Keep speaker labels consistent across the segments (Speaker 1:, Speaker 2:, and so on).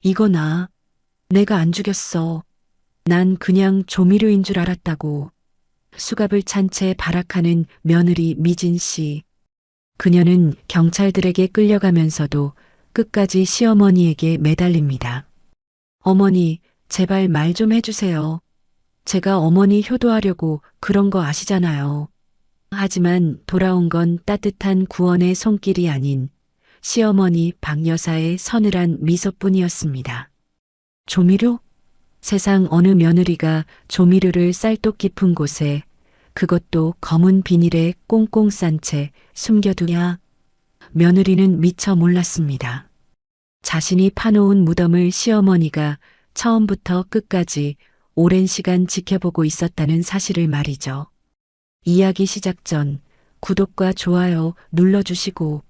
Speaker 1: 이거 내가 안 죽였어. 난 그냥 조미료인 줄 알았다고. 수갑을 찬 채 발악하는 며느리 미진 씨. 그녀는 경찰들에게 끌려가면서도 끝까지 시어머니에게 매달립니다. 어머니, 제발 말 좀 해주세요. 제가 어머니 효도하려고 그런 거 아시잖아요. 하지만 돌아온 건 따뜻한 구원의 손길이 아닌 시어머니 박 여사의 서늘한 미소뿐이었습니다. 조미료? 세상 어느 며느리가 조미료를 쌀독 깊은 곳에, 그것도 검은 비닐에 꽁꽁 싼 채 숨겨두냐? 며느리는 미처 몰랐습니다. 자신이 파놓은 무덤을 시어머니가 처음부터 끝까지 오랜 시간 지켜보고 있었다는 사실을 말이죠. 이야기 시작 전 구독과 좋아요 눌러주시고,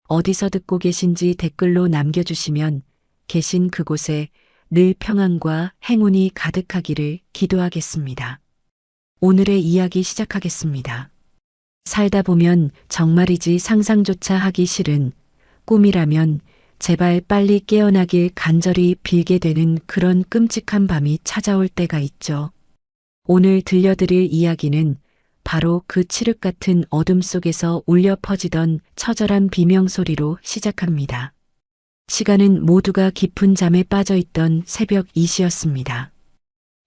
Speaker 1: 어디서 듣고 계신지 댓글로 남겨주시면 계신 그곳에 늘 평안과 행운이 가득하기를 기도하겠습니다. 오늘의 이야기 시작하겠습니다. 살다 보면 정말이지 상상조차 하기 싫은 꿈이라면 제발 빨리 깨어나길 간절히 빌게 되는 그런 끔찍한 밤이 찾아올 때가 있죠. 오늘 들려드릴 이야기는 바로 그 칠흑 같은 어둠 속에서 울려 퍼지던 처절한 비명소리로 시작합니다. 시간은 모두가 깊은 잠에 빠져 있던 새벽 2시였습니다.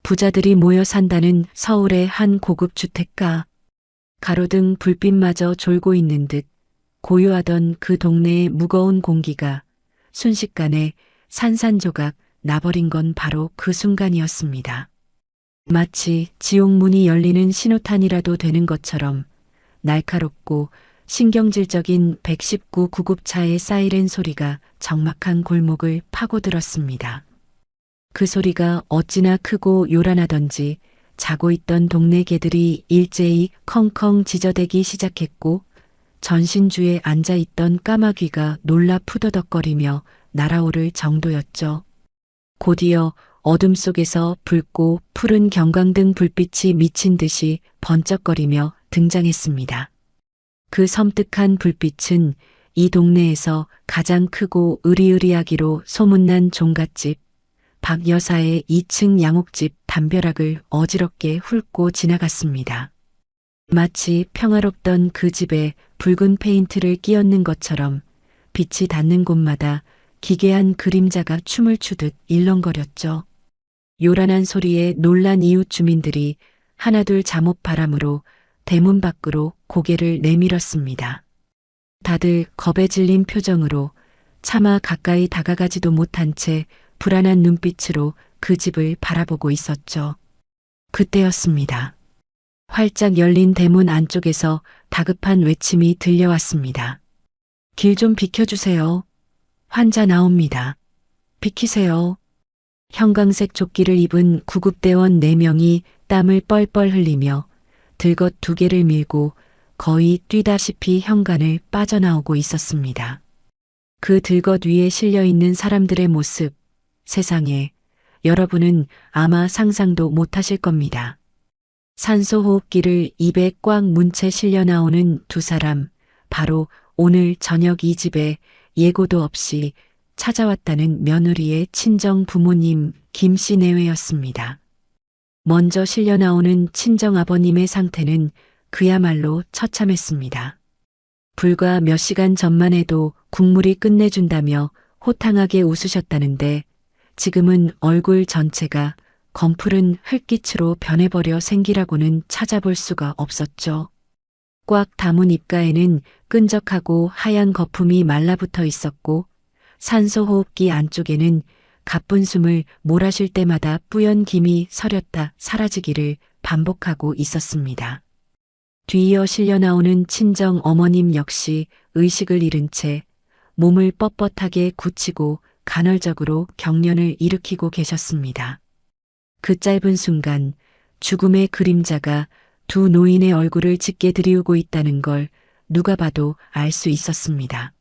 Speaker 1: 부자들이 모여 산다는 서울의 한 고급 주택가. 가로등 불빛마저 졸고 있는 듯 고요하던 그 동네의 무거운 공기가 순식간에 산산조각 나버린 건 바로 그 순간이었습니다. 마치 지옥문이 열리는 신호탄이라도 되는 것처럼 날카롭고 신경질적인 119 구급차의 사이렌 소리가 적막한 골목을 파고들었습니다. 그 소리가 어찌나 크고 요란하던지 자고 있던 동네 개들이 일제히 컹컹 짖어대기 시작했고, 전신주에 앉아있던 까마귀가 놀라 푸더덕거리며 날아오를 정도였죠. 곧이어 어둠 속에서 붉고 푸른 경광등 불빛이 미친 듯이 번쩍거리며 등장했습니다. 그 섬뜩한 불빛은 이 동네에서 가장 크고 으리으리하기로 소문난 종갓집, 박 여사의 2층 양옥집 담벼락을 어지럽게 훑고 지나갔습니다. 마치 평화롭던 그 집에 붉은 페인트를 끼얹는 것처럼 빛이 닿는 곳마다 기괴한 그림자가 춤을 추듯 일렁거렸죠. 요란한 소리에 놀란 이웃 주민들이 하나둘 잠옷 바람으로 대문 밖으로 고개를 내밀었습니다. 다들 겁에 질린 표정으로 차마 가까이 다가가지도 못한 채 불안한 눈빛으로 그 집을 바라보고 있었죠. 그때였습니다. 활짝 열린 대문 안쪽에서 다급한 외침이 들려왔습니다. 길 좀 비켜주세요. 환자 나옵니다. 비키세요. 형광색 조끼를 입은 구급대원 4명이 땀을 뻘뻘 흘리며 들것 2개를 밀고 거의 뛰다시피 현관을 빠져나오고 있었습니다. 그 들것 위에 실려있는 사람들의 모습, 세상에, 여러분은 아마 상상도 못하실 겁니다. 산소호흡기를 입에 꽉 문 채 실려 나오는 2사람, 바로 오늘 저녁 이 집에 예고도 없이 찾아왔다는 며느리의 친정 부모님 김씨 내외였습니다. 먼저 실려 나오는 친정 아버님의 상태는 그야말로 처참했습니다. 불과 몇 시간 전만 해도 국물이 끝내준다며 호탕하게 웃으셨다는데 지금은 얼굴 전체가 검푸른 흙깃으로 변해버려 생기라고는 찾아볼 수가 없었죠. 꽉 담은 입가에는 끈적하고 하얀 거품이 말라붙어 있었고 산소호흡기 안쪽에는 가쁜 숨을 몰아쉴 때마다 뿌연 김이 서렸다 사라지기를 반복하고 있었습니다. 뒤이어 실려 나오는 친정 어머님 역시 의식을 잃은 채 몸을 뻣뻣하게 굳히고 간헐적으로 경련을 일으키고 계셨습니다. 그 짧은 순간 죽음의 그림자가 2 노인의 얼굴을 짙게 들이우고 있다는 걸 누가 봐도 알 수 있었습니다.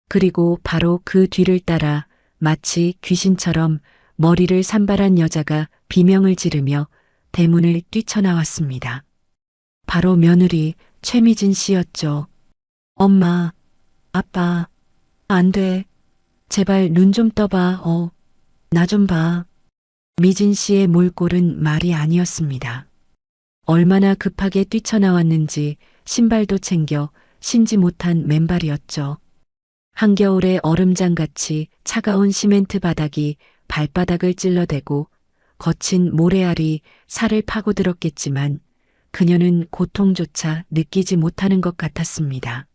Speaker 1: 그리고 바로 그 뒤를 따라 마치 귀신처럼 머리를 산발한 여자가 비명을 지르며 대문을 뛰쳐나왔습니다. 바로 며느리 최미진 씨였죠. 엄마, 아빠, 안 돼. 제발 눈 좀 떠봐. 나 좀 봐. 미진 씨의 몰골은 말이 아니었습니다. 얼마나 급하게 뛰쳐나왔는지 신발도 챙겨 신지 못한 맨발이었죠. 한겨울의 얼음장같이 차가운 시멘트 바닥이 발바닥을 찔러대고 거친 모래알이 살을 파고들었겠지만 그녀는 고통조차 느끼지 못하는 것 같았습니다.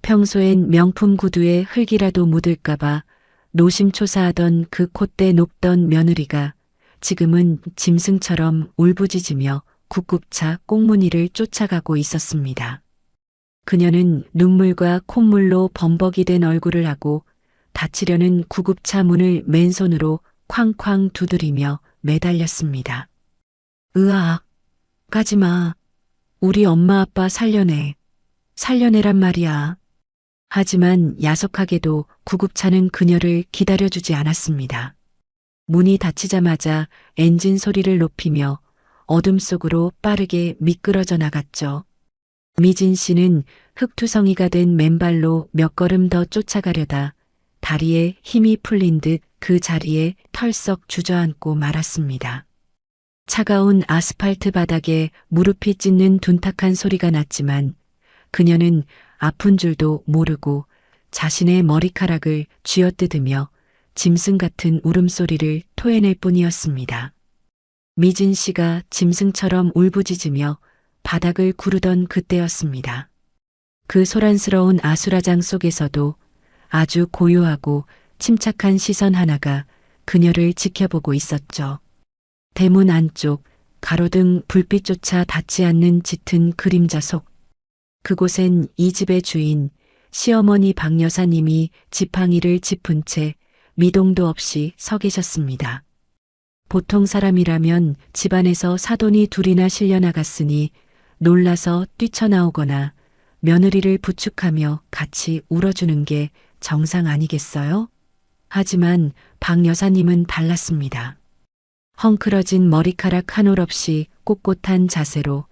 Speaker 1: 평소엔 명품 구두에 흙이라도 묻을까봐 노심초사하던 그 콧대 높던 며느리가 지금은 짐승처럼 울부짖으며 굽굽차 꽁무니를 쫓아가고 있었습니다. 그녀는 눈물과 콧물로 범벅이 된 얼굴을 하고 닫히려는 구급차 문을 맨손으로 쾅쾅 두드리며 매달렸습니다. 으악, 가지마. 우리 엄마 아빠 살려내. 살려내란 말이야. 하지만 야속하게도 구급차는 그녀를 기다려주지 않았습니다. 문이 닫히자마자 엔진 소리를 높이며 어둠 속으로 빠르게 미끄러져 나갔죠. 미진 씨는 흙투성이가 된 맨발로 몇 걸음 더 쫓아가려다 다리에 힘이 풀린 듯 그 자리에 털썩 주저앉고 말았습니다. 차가운 아스팔트 바닥에 무릎이 찢는 둔탁한 소리가 났지만 그녀는 아픈 줄도 모르고 자신의 머리카락을 쥐어뜯으며 짐승 같은 울음소리를 토해낼 뿐이었습니다. 미진 씨가 짐승처럼 울부짖으며 바닥을 구르던 그때였습니다. 그 소란스러운 아수라장 속에서도 아주 고요하고 침착한 시선 하나가 그녀를 지켜보고 있었죠. 대문 안쪽 가로등 불빛조차 닿지 않는 짙은 그림자 속 그곳엔 이 집의 주인 시어머니 박 여사님이 지팡이를 짚은 채 미동도 없이 서 계셨습니다. 보통 사람이라면 집안에서 사돈이 둘이나 실려나갔으니 놀라서 뛰쳐나오거나 며느리를 부축하며 같이 울어주는 게 정상 아니겠어요? 하지만 박 여사님은 달랐습니다. 헝클어진 머리카락 한 올 없이 꼿꼿한 자세로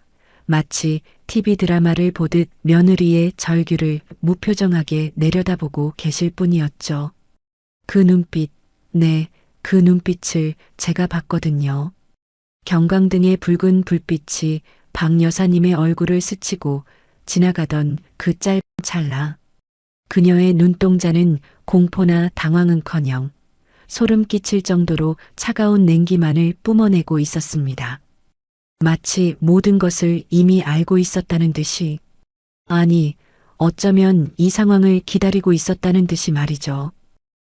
Speaker 1: 마치 TV 드라마를 보듯 며느리의 절규를 무표정하게 내려다보고 계실 뿐이었죠. 그 눈빛, 네, 그 눈빛을 제가 봤거든요. 경광등의 붉은 불빛이 박 여사님의 얼굴을 스치고 지나가던 그 짧은 찰나. 그녀의 눈동자는 공포나 당황은커녕 소름 끼칠 정도로 차가운 냉기만을 뿜어내고 있었습니다. 마치 모든 것을 이미 알고 있었다는 듯이, 아니, 어쩌면 이 상황을 기다리고 있었다는 듯이 말이죠.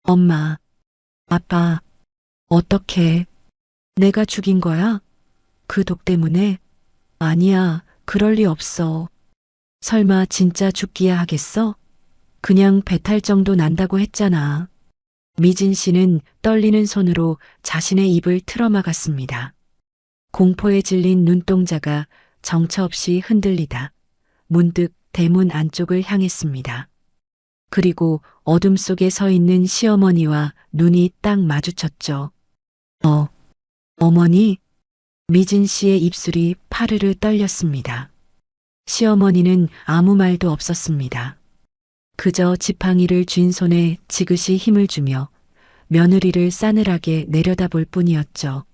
Speaker 1: 엄마, 아빠, 어떻게, 내가 죽인 거야? 그 독 때문에? 아니야, 그럴 리 없어. 설마 진짜 죽기야 하겠어? 그냥 배탈 정도 난다고 했잖아. 미진 씨는 떨리는 손으로 자신의 입을 틀어막았습니다. 공포에 질린 눈동자가 정처 없이 흔들리다 문득 대문 안쪽을 향했습니다. 그리고 어둠 속에 서 있는 시어머니와 눈이 딱 마주쳤죠. 어머니? 미진 씨의 입술이 파르르 떨렸습니다. 시어머니는 아무 말도 없었습니다. 그저 지팡이를 쥔 손에 지그시 힘을 주며 며느리를 싸늘하게 내려다볼 뿐이었죠.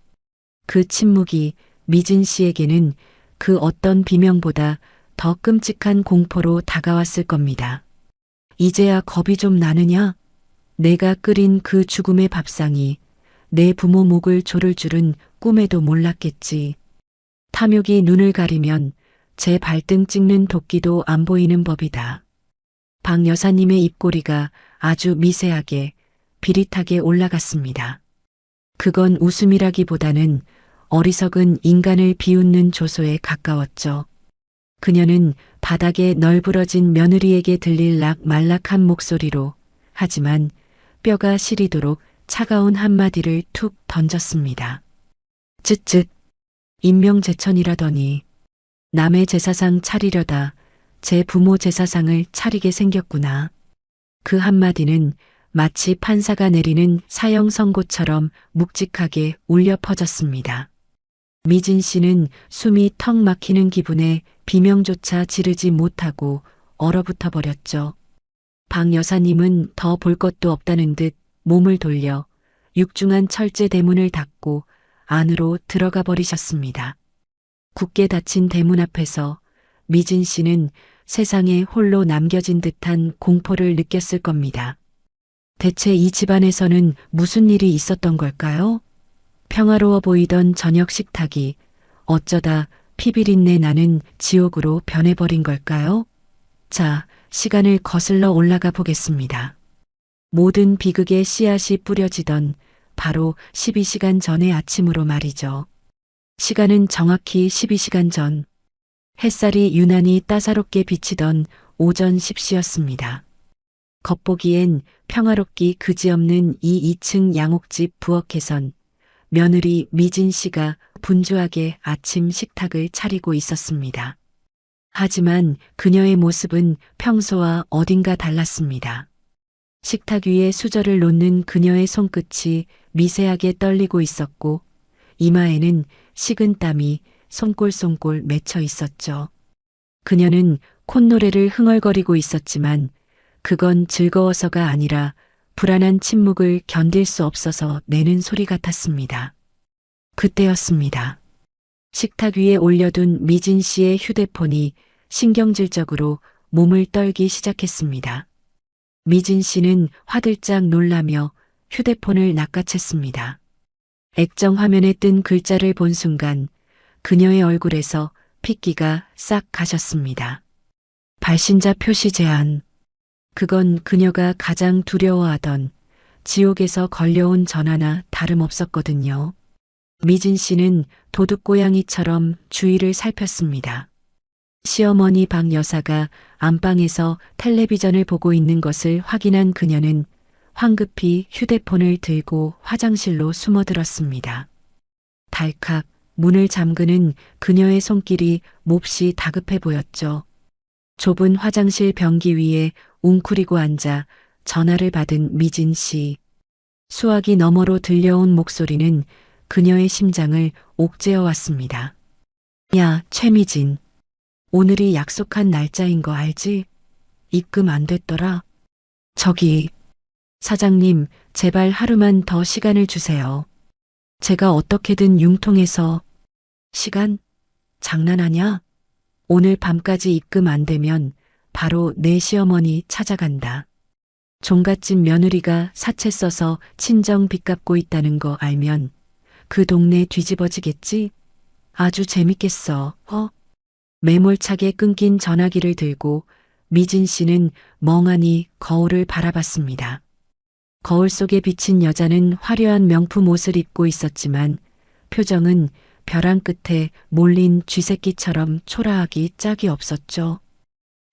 Speaker 1: 그 침묵이 미진 씨에게는 그 어떤 비명보다 더 끔찍한 공포로 다가왔을 겁니다. 이제야 겁이 좀 나느냐? 내가 끓인 그 죽음의 밥상이 내 부모 목을 조를 줄은 꿈에도 몰랐겠지. 탐욕이 눈을 가리면 제 발등 찍는 도끼도 안 보이는 법이다. 박 여사님의 입꼬리가 아주 미세하게 비릿하게 올라갔습니다. 그건 웃음이라기보다는 어리석은 인간을 비웃는 조소에 가까웠죠. 그녀는 바닥에 널브러진 며느리에게 들릴 말락한 목소리로 하지만 뼈가 시리도록 차가운 한마디를 툭 던졌습니다. 쯧쯧, 인명제천이라더니 남의 제사상 차리려다 제 부모 제사상을 차리게 생겼구나. 그 한마디는 마치 판사가 내리는 사형 선고처럼 묵직하게 울려 퍼졌습니다. 미진 씨는 숨이 턱 막히는 기분에 비명조차 지르지 못하고 얼어붙어 버렸죠. 박 여사님은 더 볼 것도 없다는 듯 몸을 돌려 육중한 철제 대문을 닫고 안으로 들어가 버리셨습니다. 굳게 닫힌 대문 앞에서 미진 씨는 세상에 홀로 남겨진 듯한 공포를 느꼈을 겁니다. 대체 이 집안에서는 무슨 일이 있었던 걸까요? 평화로워 보이던 저녁 식탁이 어쩌다 피비린내 나는 지옥으로 변해버린 걸까요? 자, 시간을 거슬러 올라가 보겠습니다. 모든 비극의 씨앗이 뿌려지던 바로 12시간 전의 아침으로 말이죠. 시간은 정확히 12시간 전, 햇살이 유난히 따사롭게 비치던 오전 10시였습니다. 겉보기엔 평화롭기 그지없는 이 2층 양옥집 부엌에선 며느리 미진 씨가 분주하게 아침 식탁을 차리고 있었습니다. 하지만 그녀의 모습은 평소와 어딘가 달랐습니다. 식탁 위에 수저를 놓는 그녀의 손끝이 미세하게 떨리고 있었고 이마에는 식은 땀이 송골송골 맺혀 있었죠. 그녀는 콧노래를 흥얼거리고 있었지만 그건 즐거워서가 아니라 불안한 침묵을 견딜 수 없어서 내는 소리 같았습니다. 그때였습니다. 식탁 위에 올려둔 미진 씨의 휴대폰이 신경질적으로 몸을 떨기 시작했습니다. 미진 씨는 화들짝 놀라며 휴대폰을 낚아챘습니다. 액정 화면에 뜬 글자를 본 순간 그녀의 얼굴에서 핏기가 싹 가셨습니다. 발신자 표시 제한. 그건 그녀가 가장 두려워하던 지옥에서 걸려온 전화나 다름없었거든요. 미진 씨는 도둑고양이처럼 주위를 살폈습니다. 시어머니 박 여사가 안방에서 텔레비전을 보고 있는 것을 확인한 그녀는 황급히 휴대폰을 들고 화장실로 숨어들었습니다. 달칵 문을 잠그는 그녀의 손길이 몹시 다급해 보였죠. 좁은 화장실 변기 위에 웅크리고 앉아 전화를 받은 미진 씨. 수화기 너머로 들려온 목소리는 그녀의 심장을 옥죄어 왔습니다. 야, 최미진. 오늘이 약속한 날짜인 거 알지? 입금 안 됐더라. 저기, 사장님, 제발 하루만 더 시간을 주세요. 제가 어떻게든 융통해서. 시간? 장난하냐? 오늘 밤까지 입금 안 되면 바로 내 시어머니 찾아간다. 종갓집 며느리가 사채 써서 친정 빚 갚고 있다는 거 알면 그 동네 뒤집어지겠지? 아주 재밌겠어, 매몰차게 끊긴 전화기를 들고 미진 씨는 멍하니 거울을 바라봤습니다. 거울 속에 비친 여자는 화려한 명품 옷을 입고 있었지만 표정은 벼랑 끝에 몰린 쥐새끼처럼 초라하기 짝이 없었죠.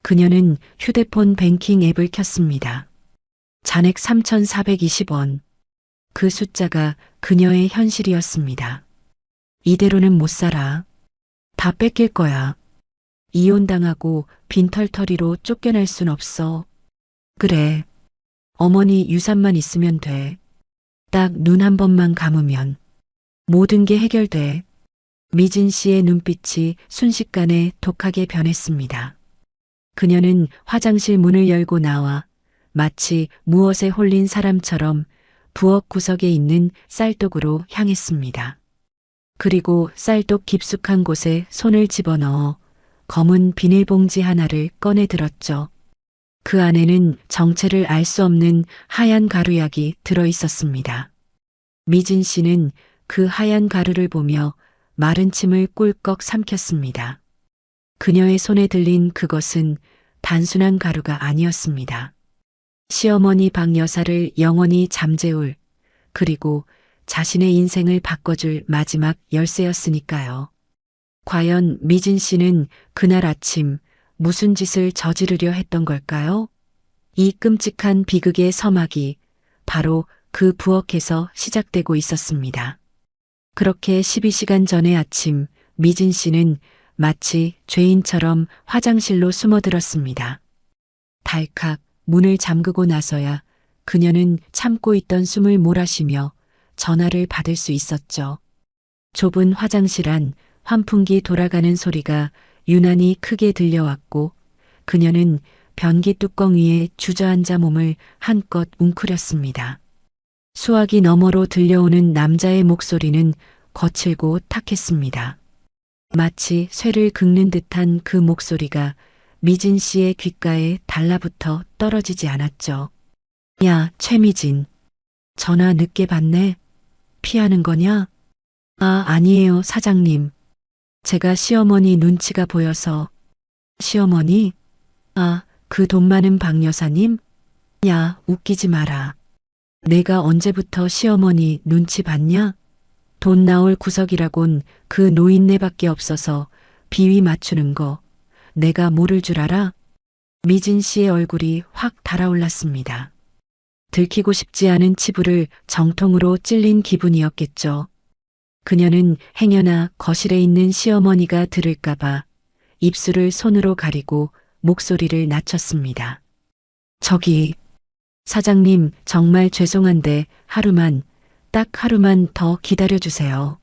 Speaker 1: 그녀는 휴대폰 뱅킹 앱을 켰습니다. 잔액 3,420원. 그 숫자가 그녀의 현실이었습니다. 이대로는 못 살아. 다 뺏길 거야. 이혼당하고 빈털터리로 쫓겨날 순 없어. 그래. 어머니 유산만 있으면 돼. 딱 눈 한 번만 감으면 모든 게 해결돼. 미진 씨의 눈빛이 순식간에 독하게 변했습니다. 그녀는 화장실 문을 열고 나와 마치 무엇에 홀린 사람처럼 부엌 구석에 있는 쌀독으로 향했습니다. 그리고 쌀독 깊숙한 곳에 손을 집어넣어 검은 비닐봉지 하나를 꺼내 들었죠. 그 안에는 정체를 알 수 없는 하얀 가루약이 들어 있었습니다. 미진 씨는 그 하얀 가루를 보며 마른 침을 꿀꺽 삼켰습니다. 그녀의 손에 들린 그것은 단순한 가루가 아니었습니다. 시어머니 박 여사를 영원히 잠재울, 그리고 자신의 인생을 바꿔줄 마지막 열쇠였으니까요. 과연 미진 씨는 그날 아침 무슨 짓을 저지르려 했던 걸까요? 이 끔찍한 비극의 서막이 바로 그 부엌에서 시작되고 있었습니다. 그렇게 12시간 전의 아침, 미진 씨는 마치 죄인처럼 화장실로 숨어들었습니다. 달칵 문을 잠그고 나서야 그녀는 참고 있던 숨을 몰아쉬며 전화를 받을 수 있었죠. 좁은 화장실 안 환풍기 돌아가는 소리가 유난히 크게 들려왔고 그녀는 변기 뚜껑 위에 주저앉아 몸을 한껏 웅크렸습니다. 수화기 너머로 들려오는 남자의 목소리는 거칠고 탁했습니다. 마치 쇠를 긁는 듯한 그 목소리가 미진 씨의 귓가에 달라붙어 떨어지지 않았죠. 야, 최미진. 전화 늦게 받네. 피하는 거냐? 아, 아니에요, 사장님. 제가 시어머니 눈치가 보여서. 시어머니? 아, 그 돈 많은 박 여사님? 야, 웃기지 마라. 내가 언제부터 시어머니 눈치 봤냐? 돈 나올 구석이라곤 그 노인네밖에 없어서 비위 맞추는 거 내가 모를 줄 알아? 미진 씨의 얼굴이 확 달아올랐습니다. 들키고 싶지 않은 치부를 정통으로 찔린 기분이었겠죠. 그녀는 행여나 거실에 있는 시어머니가 들을까봐 입술을 손으로 가리고 목소리를 낮췄습니다. 저기, 사장님 정말 죄송한데 딱 하루만 더 기다려주세요.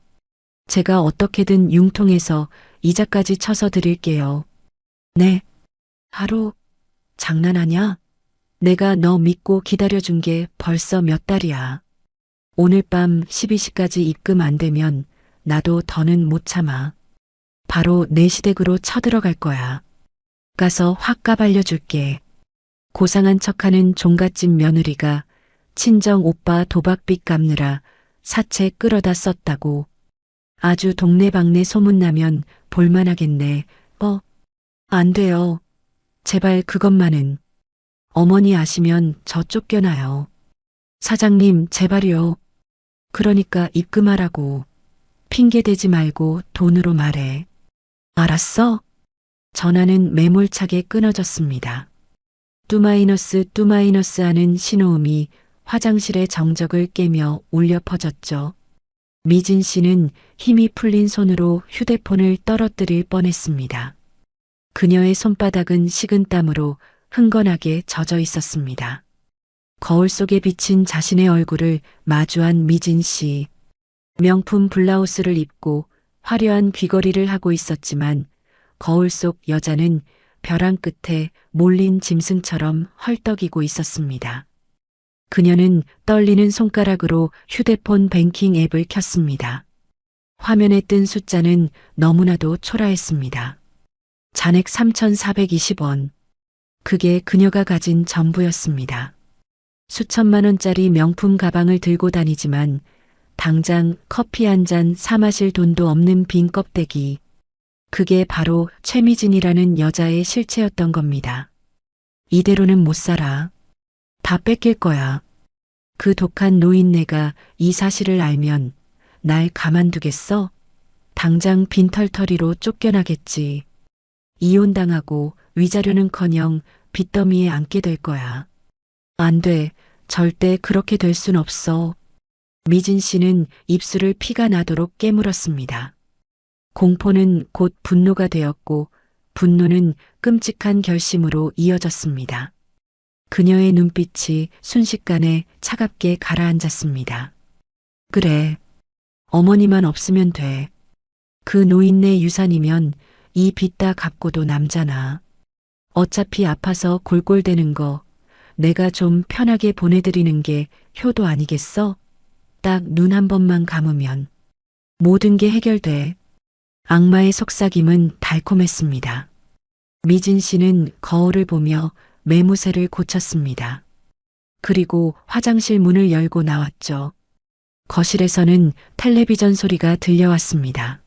Speaker 1: 제가 어떻게든 융통해서 이자까지 쳐서 드릴게요. 네? 하루? 장난하냐? 내가 너 믿고 기다려준 게 벌써 몇 달이야. 오늘 밤 12시까지 입금 안 되면 나도 더는 못 참아. 바로 내 시댁으로 쳐들어갈 거야. 가서 확 까발려줄게. 고상한 척하는 종갓집 며느리가 친정 오빠 도박빚 갚느라 사채 끌어다 썼다고. 아주 동네방네 소문나면 볼만하겠네. 안 돼요. 제발 그것만은. 어머니 아시면 저 쫓겨나요. 사장님 제발요. 그러니까 입금하라고. 핑계대지 말고 돈으로 말해. 알았어? 전화는 매몰차게 끊어졌습니다. 뚜마이너스 하는 신호음이 화장실의 정적을 깨며 울려 퍼졌죠. 미진 씨는 힘이 풀린 손으로 휴대폰을 떨어뜨릴 뻔했습니다. 그녀의 손바닥은 식은땀으로 흥건하게 젖어 있었습니다. 거울 속에 비친 자신의 얼굴을 마주한 미진 씨. 명품 블라우스를 입고 화려한 귀걸이를 하고 있었지만 거울 속 여자는 벼랑 끝에 몰린 짐승처럼 헐떡이고 있었습니다. 그녀는 떨리는 손가락으로 휴대폰 뱅킹 앱을 켰습니다. 화면에 뜬 숫자는 너무나도 초라했습니다. 잔액 3,420원. 그게 그녀가 가진 전부였습니다. 수천만 원짜리 명품 가방을 들고 다니지만 당장 커피 한 잔 사 마실 돈도 없는 빈 껍데기. 그게 바로 최미진이라는 여자의 실체였던 겁니다. 이대로는 못 살아. 다 뺏길 거야. 그 독한 노인네가 이 사실을 알면 날 가만두겠어? 당장 빈털터리로 쫓겨나겠지. 이혼당하고 위자료는커녕 빚더미에 앉게 될 거야. 안 돼. 절대 그렇게 될 순 없어. 미진 씨는 입술을 피가 나도록 깨물었습니다. 공포는 곧 분노가 되었고 분노는 끔찍한 결심으로 이어졌습니다. 그녀의 눈빛이 순식간에 차갑게 가라앉았습니다. 그래. 어머니만 없으면 돼. 그 노인네 유산이면 이 빚 다 갚고도 남잖아. 어차피 아파서 골골대는 거 내가 좀 편하게 보내드리는 게 효도 아니겠어? 딱 눈 한 번만 감으면 모든 게 해결돼. 악마의 속삭임은 달콤했습니다. 미진 씨는 거울을 보며 매무새를 고쳤습니다. 그리고 화장실 문을 열고 나왔죠. 거실에서는 텔레비전 소리가 들려왔습니다.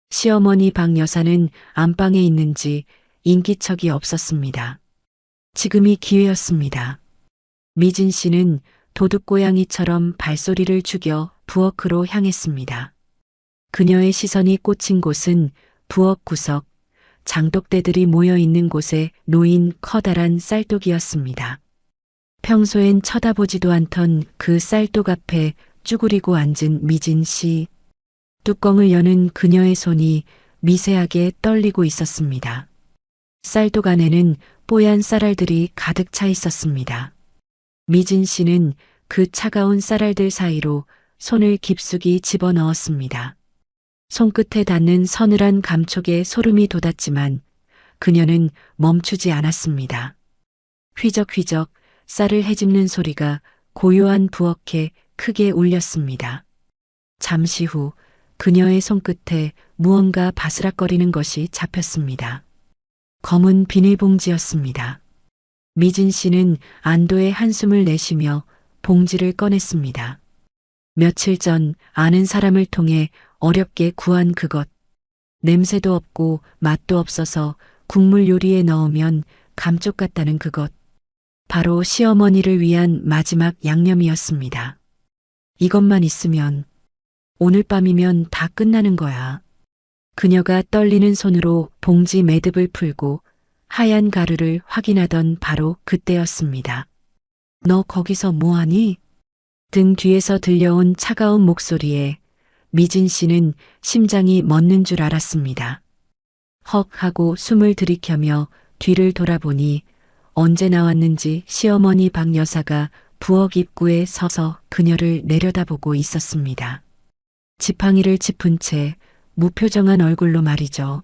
Speaker 1: 시어머니 박 여사는 안방에 있는지 인기척이 없었습니다. 지금이 기회였습니다. 미진 씨는 도둑고양이처럼 발소리를 죽여 부엌으로 향했습니다. 그녀의 시선이 꽂힌 곳은 부엌 구석, 장독대들이 모여 있는 곳에 놓인 커다란 쌀독이었습니다. 평소엔 쳐다보지도 않던 그 쌀독 앞에 쭈그리고 앉은 미진 씨. 뚜껑을 여는 그녀의 손이 미세하게 떨리고 있었습니다. 쌀독 안에는 뽀얀 쌀알들이 가득 차 있었습니다. 미진 씨는 그 차가운 쌀알들 사이로 손을 깊숙이 집어넣었습니다. 손끝에 닿는 서늘한 감촉에 소름이 돋았지만 그녀는 멈추지 않았습니다. 휘적휘적 쌀을 헤집는 소리가 고요한 부엌에 크게 울렸습니다. 잠시 후 그녀의 손끝에 무언가 바스락거리는 것이 잡혔습니다. 검은 비닐봉지였습니다. 미진 씨는 안도의 한숨을 내쉬며 봉지를 꺼냈습니다. 며칠 전 아는 사람을 통해 어렵게 구한 그것. 냄새도 없고 맛도 없어서 국물 요리에 넣으면 감쪽 같다는 그것. 바로 시어머니를 위한 마지막 양념이었습니다. 이것만 있으면 오늘 밤이면 다 끝나는 거야. 그녀가 떨리는 손으로 봉지 매듭을 풀고 하얀 가루를 확인하던 바로 그때였습니다. 너 거기서 뭐하니? 등 뒤에서 들려온 차가운 목소리에 미진 씨는 심장이 멎는 줄 알았습니다. 헉 하고 숨을 들이켜며 뒤를 돌아보니 언제 나왔는지 시어머니 박 여사가 부엌 입구에 서서 그녀를 내려다보고 있었습니다. 지팡이를 짚은 채 무표정한 얼굴로 말이죠.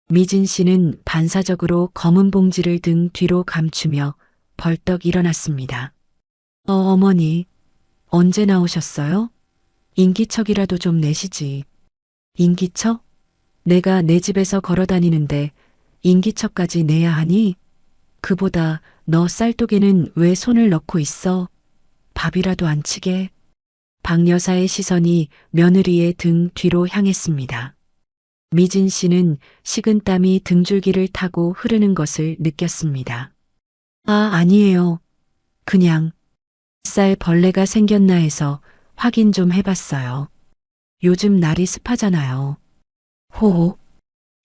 Speaker 1: 미진 씨는 반사적으로 검은 봉지를 등 뒤로 감추며 벌떡 일어났습니다. 어머니, 언제 나오셨어요? 인기척이라도 좀 내시지. 인기척? 내가 내 집에서 걸어 다니는데 인기척까지 내야 하니? 그보다 너 쌀독에는 왜 손을 넣고 있어? 밥이라도 안 치게. 박 여사의 시선이 며느리의 등 뒤로 향했습니다. 미진 씨는 식은땀이 등줄기를 타고 흐르는 것을 느꼈습니다. 아니에요. 그냥 쌀 벌레가 생겼나 해서 확인 좀 해봤어요. 요즘 날이 습하잖아요. 호호.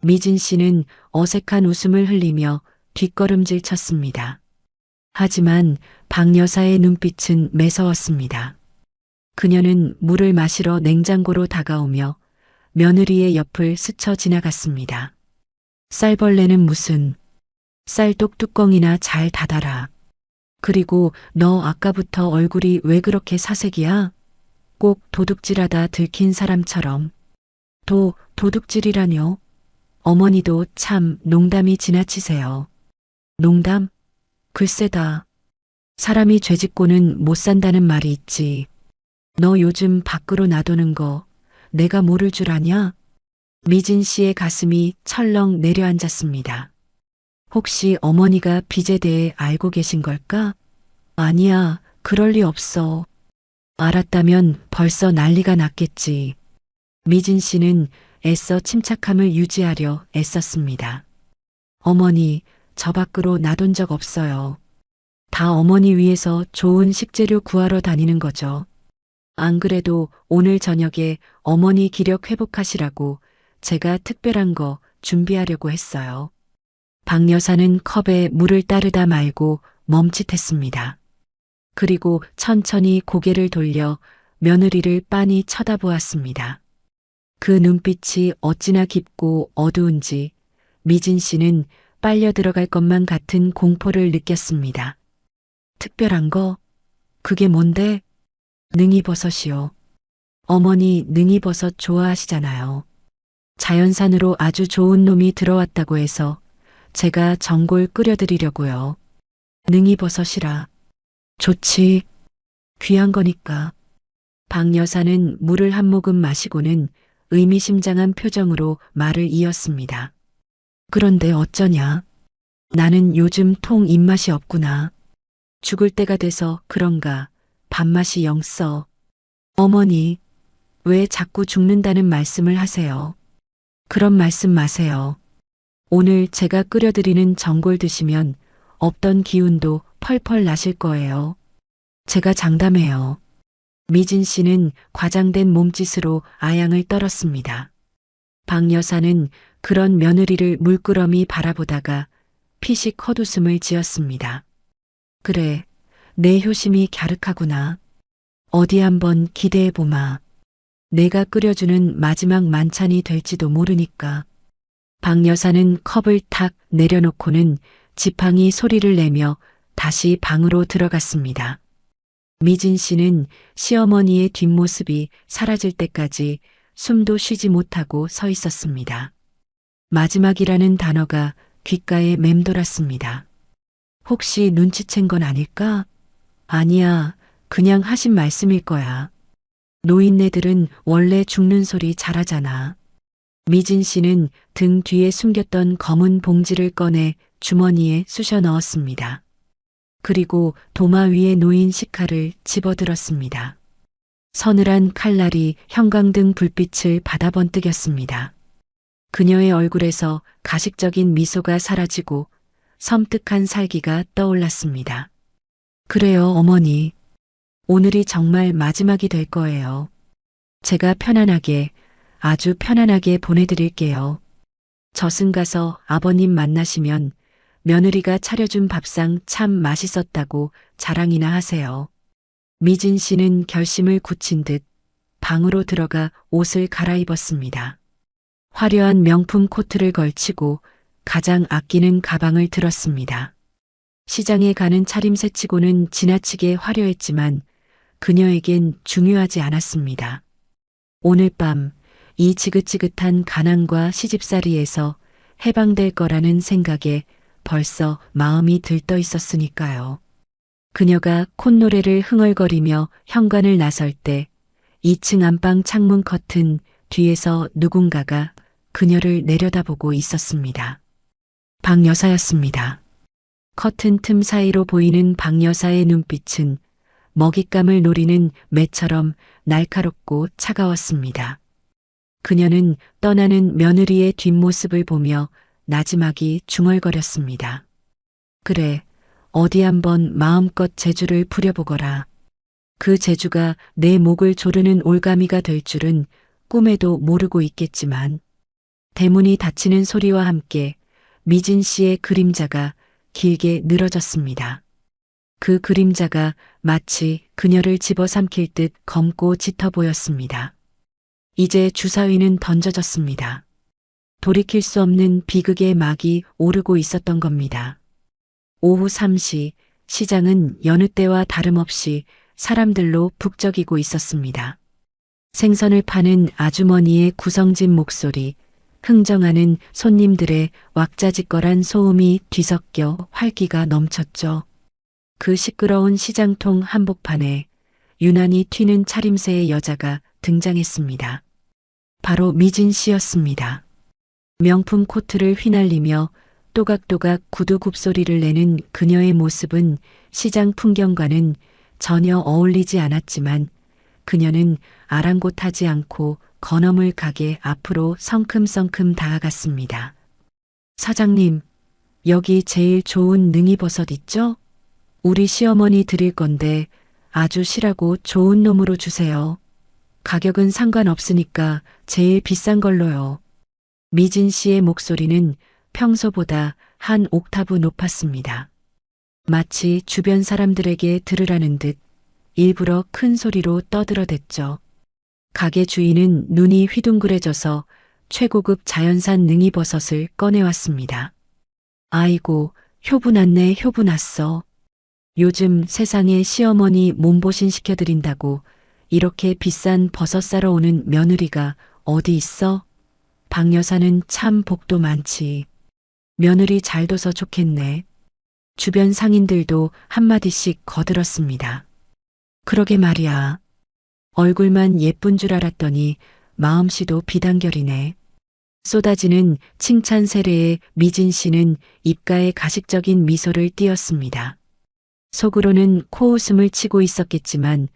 Speaker 1: 미진 씨는 어색한 웃음을 흘리며 뒷걸음질 쳤습니다. 하지만 박 여사의 눈빛은 매서웠습니다. 그녀는 물을 마시러 냉장고로 다가오며 며느리의 옆을 스쳐 지나갔습니다. 쌀벌레는 무슨, 쌀독 뚜껑이나 잘 닫아라. 그리고 너 아까부터 얼굴이 왜 그렇게 사색이야? 꼭 도둑질하다 들킨 사람처럼. 도둑질이라뇨? 어머니도 참 농담이 지나치세요. 농담? 글쎄다. 사람이 죄짓고는 못 산다는 말이 있지. 너 요즘 밖으로 나도는 거 내가 모를 줄 아냐? 미진 씨의 가슴이 철렁 내려앉았습니다. 혹시 어머니가 빚에 대해 알고 계신 걸까? 아니야, 그럴 리 없어. 알았다면 벌써 난리가 났겠지. 미진 씨는 애써 침착함을 유지하려 애썼습니다. 어머니, 저 밖으로 나돈 적 없어요. 다 어머니 위해서 좋은 식재료 구하러 다니는 거죠. 안 그래도 오늘 저녁에 어머니 기력 회복하시라고 제가 특별한 거 준비하려고 했어요. 박 여사는 컵에 물을 따르다 말고 멈칫했습니다. 그리고 천천히 고개를 돌려 며느리를 빤히 쳐다보았습니다. 그 눈빛이 어찌나 깊고 어두운지 미진 씨는 빨려 들어갈 것만 같은 공포를 느꼈습니다. 특별한 거? 그게 뭔데? 능이버섯이요. 어머니 능이버섯 좋아하시잖아요. 자연산으로 아주 좋은 놈이 들어왔다고 해서 제가 전골 끓여드리려고요. 능이버섯이라. 좋지. 귀한 거니까. 박 여사는 물을 한 모금 마시고는 의미심장한 표정으로 말을 이었습니다. 그런데 어쩌냐. 나는 요즘 통 입맛이 없구나. 죽을 때가 돼서 그런가 밥맛이 영 써. 어머니, 왜 자꾸 죽는다는 말씀을 하세요? 그런 말씀 마세요. 오늘 제가 끓여드리는 전골 드시면 없던 기운도 펄펄 나실 거예요. 제가 장담해요. 미진 씨는 과장된 몸짓으로 아양을 떨었습니다. 박 여사는 그런 며느리를 물끄러미 바라보다가 피식 헛웃음을 지었습니다. 그래, 내 효심이 갸륵하구나. 어디 한번 기대해보마. 내가 끓여주는 마지막 만찬이 될지도 모르니까. 박 여사는 컵을 탁 내려놓고는 지팡이 소리를 내며 다시 방으로 들어갔습니다. 미진 씨는 시어머니의 뒷모습이 사라질 때까지 숨도 쉬지 못하고 서 있었습니다. 마지막이라는 단어가 귓가에 맴돌았습니다. 혹시 눈치챈 건 아닐까? 아니야, 그냥 하신 말씀일 거야. 노인네들은 원래 죽는 소리 잘하잖아. 미진 씨는 등 뒤에 숨겼던 검은 봉지를 꺼내 주머니에 쑤셔 넣었습니다. 그리고 도마 위에 놓인 식칼을 집어들었습니다. 서늘한 칼날이 형광등 불빛을 받아 번뜩였습니다. 그녀의 얼굴에서 가식적인 미소가 사라지고 섬뜩한 살기가 떠올랐습니다. 그래요, 어머니. 오늘이 정말 마지막이 될 거예요. 제가 편안하게, 아주 편안하게 보내드릴게요. 저승 가서 아버님 만나시면 며느리가 차려준 밥상 참 맛있었다고 자랑이나 하세요. 미진 씨는 결심을 굳힌 듯 방으로 들어가 옷을 갈아입었습니다. 화려한 명품 코트를 걸치고 가장 아끼는 가방을 들었습니다. 시장에 가는 차림새치고는 지나치게 화려했지만 그녀에겐 중요하지 않았습니다. 오늘 밤 이 지긋지긋한 가난과 시집살이에서 해방될 거라는 생각에 벌써 마음이 들떠 있었으니까요. 그녀가 콧노래를 흥얼거리며 현관을 나설 때 2층 안방 창문 커튼 뒤에서 누군가가 그녀를 내려다보고 있었습니다. 박 여사였습니다. 커튼 틈 사이로 보이는 박 여사의 눈빛은 먹잇감을 노리는 매처럼 날카롭고 차가웠습니다. 그녀는 떠나는 며느리의 뒷모습을 보며 나지막이 중얼거렸습니다. 그래, 어디 한번 마음껏 재주를 부려보거라. 그 재주가 내 목을 조르는 올가미가 될 줄은 꿈에도 모르고 있겠지만 대문이 닫히는 소리와 함께 미진 씨의 그림자가 길게 늘어졌습니다. 그 그림자가 마치 그녀를 집어삼킬 듯 검고 짙어 보였습니다. 이제 주사위는 던져졌습니다. 돌이킬 수 없는 비극의 막이 오르고 있었던 겁니다. 오후 3시 시장은 여느 때와 다름없이 사람들로 북적이고 있었습니다. 생선을 파는 아주머니의 구성진 목소리, 흥정하는 손님들의 왁자지껄한 소음이 뒤섞여 활기가 넘쳤죠. 그 시끄러운 시장통 한복판에 유난히 튀는 차림새의 여자가 등장했습니다. 바로 미진 씨였습니다. 명품 코트를 휘날리며 또각또각 구두 굽소리를 내는 그녀의 모습은 시장 풍경과는 전혀 어울리지 않았지만 그녀는 아랑곳하지 않고 건어물 가게 앞으로 성큼성큼 다가갔습니다. 사장님, 여기 제일 좋은 능이버섯 있죠? 우리 시어머니 드릴 건데 아주 실하고 좋은 놈으로 주세요. 가격은 상관없으니까 제일 비싼 걸로요. 미진 씨의 목소리는 평소보다 한 옥타브 높았습니다. 마치 주변 사람들에게 들으라는 듯 일부러 큰 소리로 떠들어댔죠. 가게 주인은 눈이 휘둥그레져서 최고급 자연산 능이버섯을 꺼내왔습니다. 아이고, 효부났네, 효부났어. 요즘 세상에 시어머니 몸보신 시켜드린다고 이렇게 비싼 버섯 사러 오는 며느리가 어디 있어? 박 여사는 참 복도 많지. 며느리 잘 둬서 좋겠네. 주변 상인들도 한마디씩 거들었습니다. 그러게 말이야. 얼굴만 예쁜 줄 알았더니 마음씨도 비단결이네. 쏟아지는 칭찬 세례에 미진 씨는 입가에 가식적인 미소를 띄었습니다. 속으로는 코웃음을 치고 있었겠지만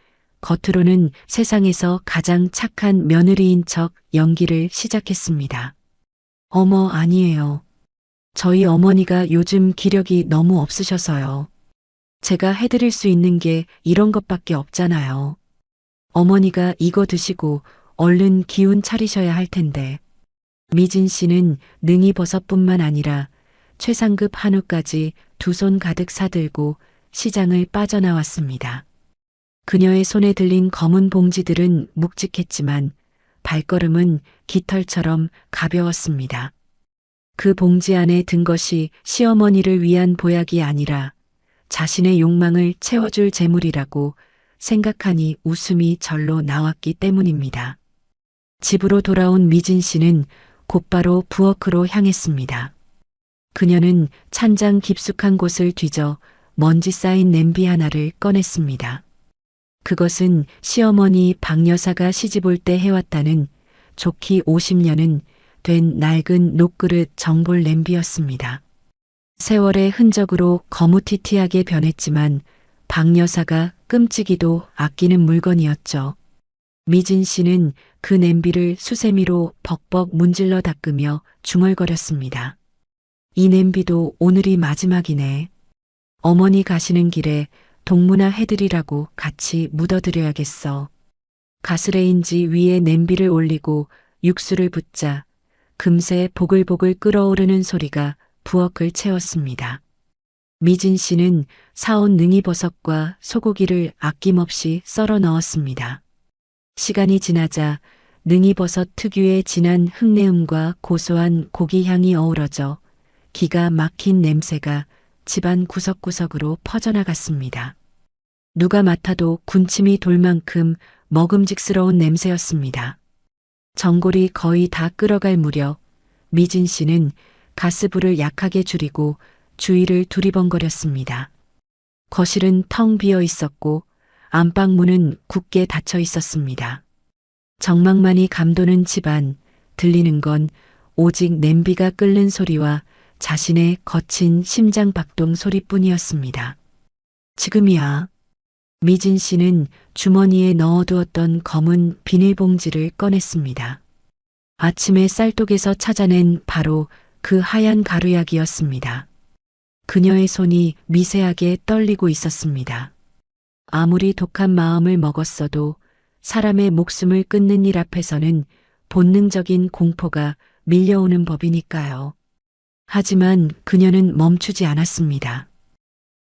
Speaker 1: 겉으로는 세상에서 가장 착한 며느리인 척 연기를 시작했습니다. 어머, 아니에요. 저희 어머니가 요즘 기력이 너무 없으셔서요. 제가 해드릴 수 있는 게 이런 것밖에 없잖아요. 어머니가 이거 드시고 얼른 기운 차리셔야 할 텐데. 미진 씨는 능이버섯뿐만 아니라 최상급 한우까지 두 손 가득 사들고 시장을 빠져나왔습니다. 그녀의 손에 들린 검은 봉지들은 묵직했지만 발걸음은 깃털처럼 가벼웠습니다. 그 봉지 안에 든 것이 시어머니를 위한 보약이 아니라 자신의 욕망을 채워줄 재물이라고 생각하니 웃음이 절로 나왔기 때문입니다. 집으로 돌아온 미진 씨는 곧바로 부엌으로 향했습니다. 그녀는 찬장 깊숙한 곳을 뒤져 먼지 쌓인 냄비 하나를 꺼냈습니다. 그것은 시어머니 박 여사가 시집올 때 해왔다는 좋기 50년은 된 낡은 녹그릇 정볼 냄비였습니다. 세월의 흔적으로 거무튀튀하게 변했지만 박 여사가 끔찍이도 아끼는 물건이었죠. 미진 씨는 그 냄비를 수세미로 벅벅 문질러 닦으며 중얼거렸습니다. 이 냄비도 오늘이 마지막이네. 어머니 가시는 길에 동무나 해드리라고 같이 묻어드려야겠어. 가스레인지 위에 냄비를 올리고 육수를 붓자 금세 보글보글 끓어오르는 소리가 부엌을 채웠습니다. 미진 씨는 사온 능이버섯과 소고기를 아낌없이 썰어 넣었습니다. 시간이 지나자 능이버섯 특유의 진한 흙내음과 고소한 고기 향이 어우러져 기가 막힌 냄새가 집안 구석구석으로 퍼져나갔습니다. 누가 맡아도 군침이 돌 만큼 먹음직스러운 냄새였습니다. 전골이 거의 다 끓어갈 무렵 미진 씨는 가스불을 약하게 줄이고 주위를 두리번거렸습니다. 거실은 텅 비어 있었고 안방문은 굳게 닫혀 있었습니다. 정막만이 감도는 집안, 들리는 건 오직 냄비가 끓는 소리와 자신의 거친 심장박동 소리뿐이었습니다. 지금이야. 미진 씨는 주머니에 넣어두었던 검은 비닐봉지를 꺼냈습니다. 아침에 쌀독에서 찾아낸 바로 그 하얀 가루약이었습니다. 그녀의 손이 미세하게 떨리고 있었습니다. 아무리 독한 마음을 먹었어도 사람의 목숨을 끊는 일 앞에서는 본능적인 공포가 밀려오는 법이니까요. 하지만 그녀는 멈추지 않았습니다.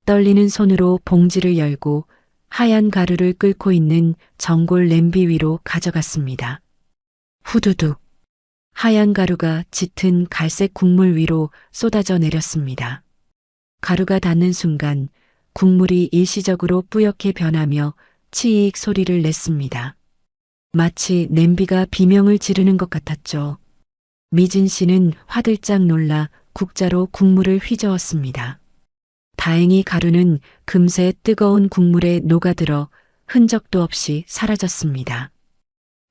Speaker 1: 떨리는 손으로 봉지를 열고 하얀 가루를 끓고 있는 전골 냄비 위로 가져갔습니다. 후두둑. 하얀 가루가 짙은 갈색 국물 위로 쏟아져 내렸습니다. 가루가 닿는 순간 국물이 일시적으로 뿌옇게 변하며 치익 소리를 냈습니다. 마치 냄비가 비명을 지르는 것 같았죠. 미진 씨는 화들짝 놀라 국자로 국물을 휘저었습니다. 다행히 가루는 금세 뜨거운 국물에 녹아들어 흔적도 없이 사라졌습니다.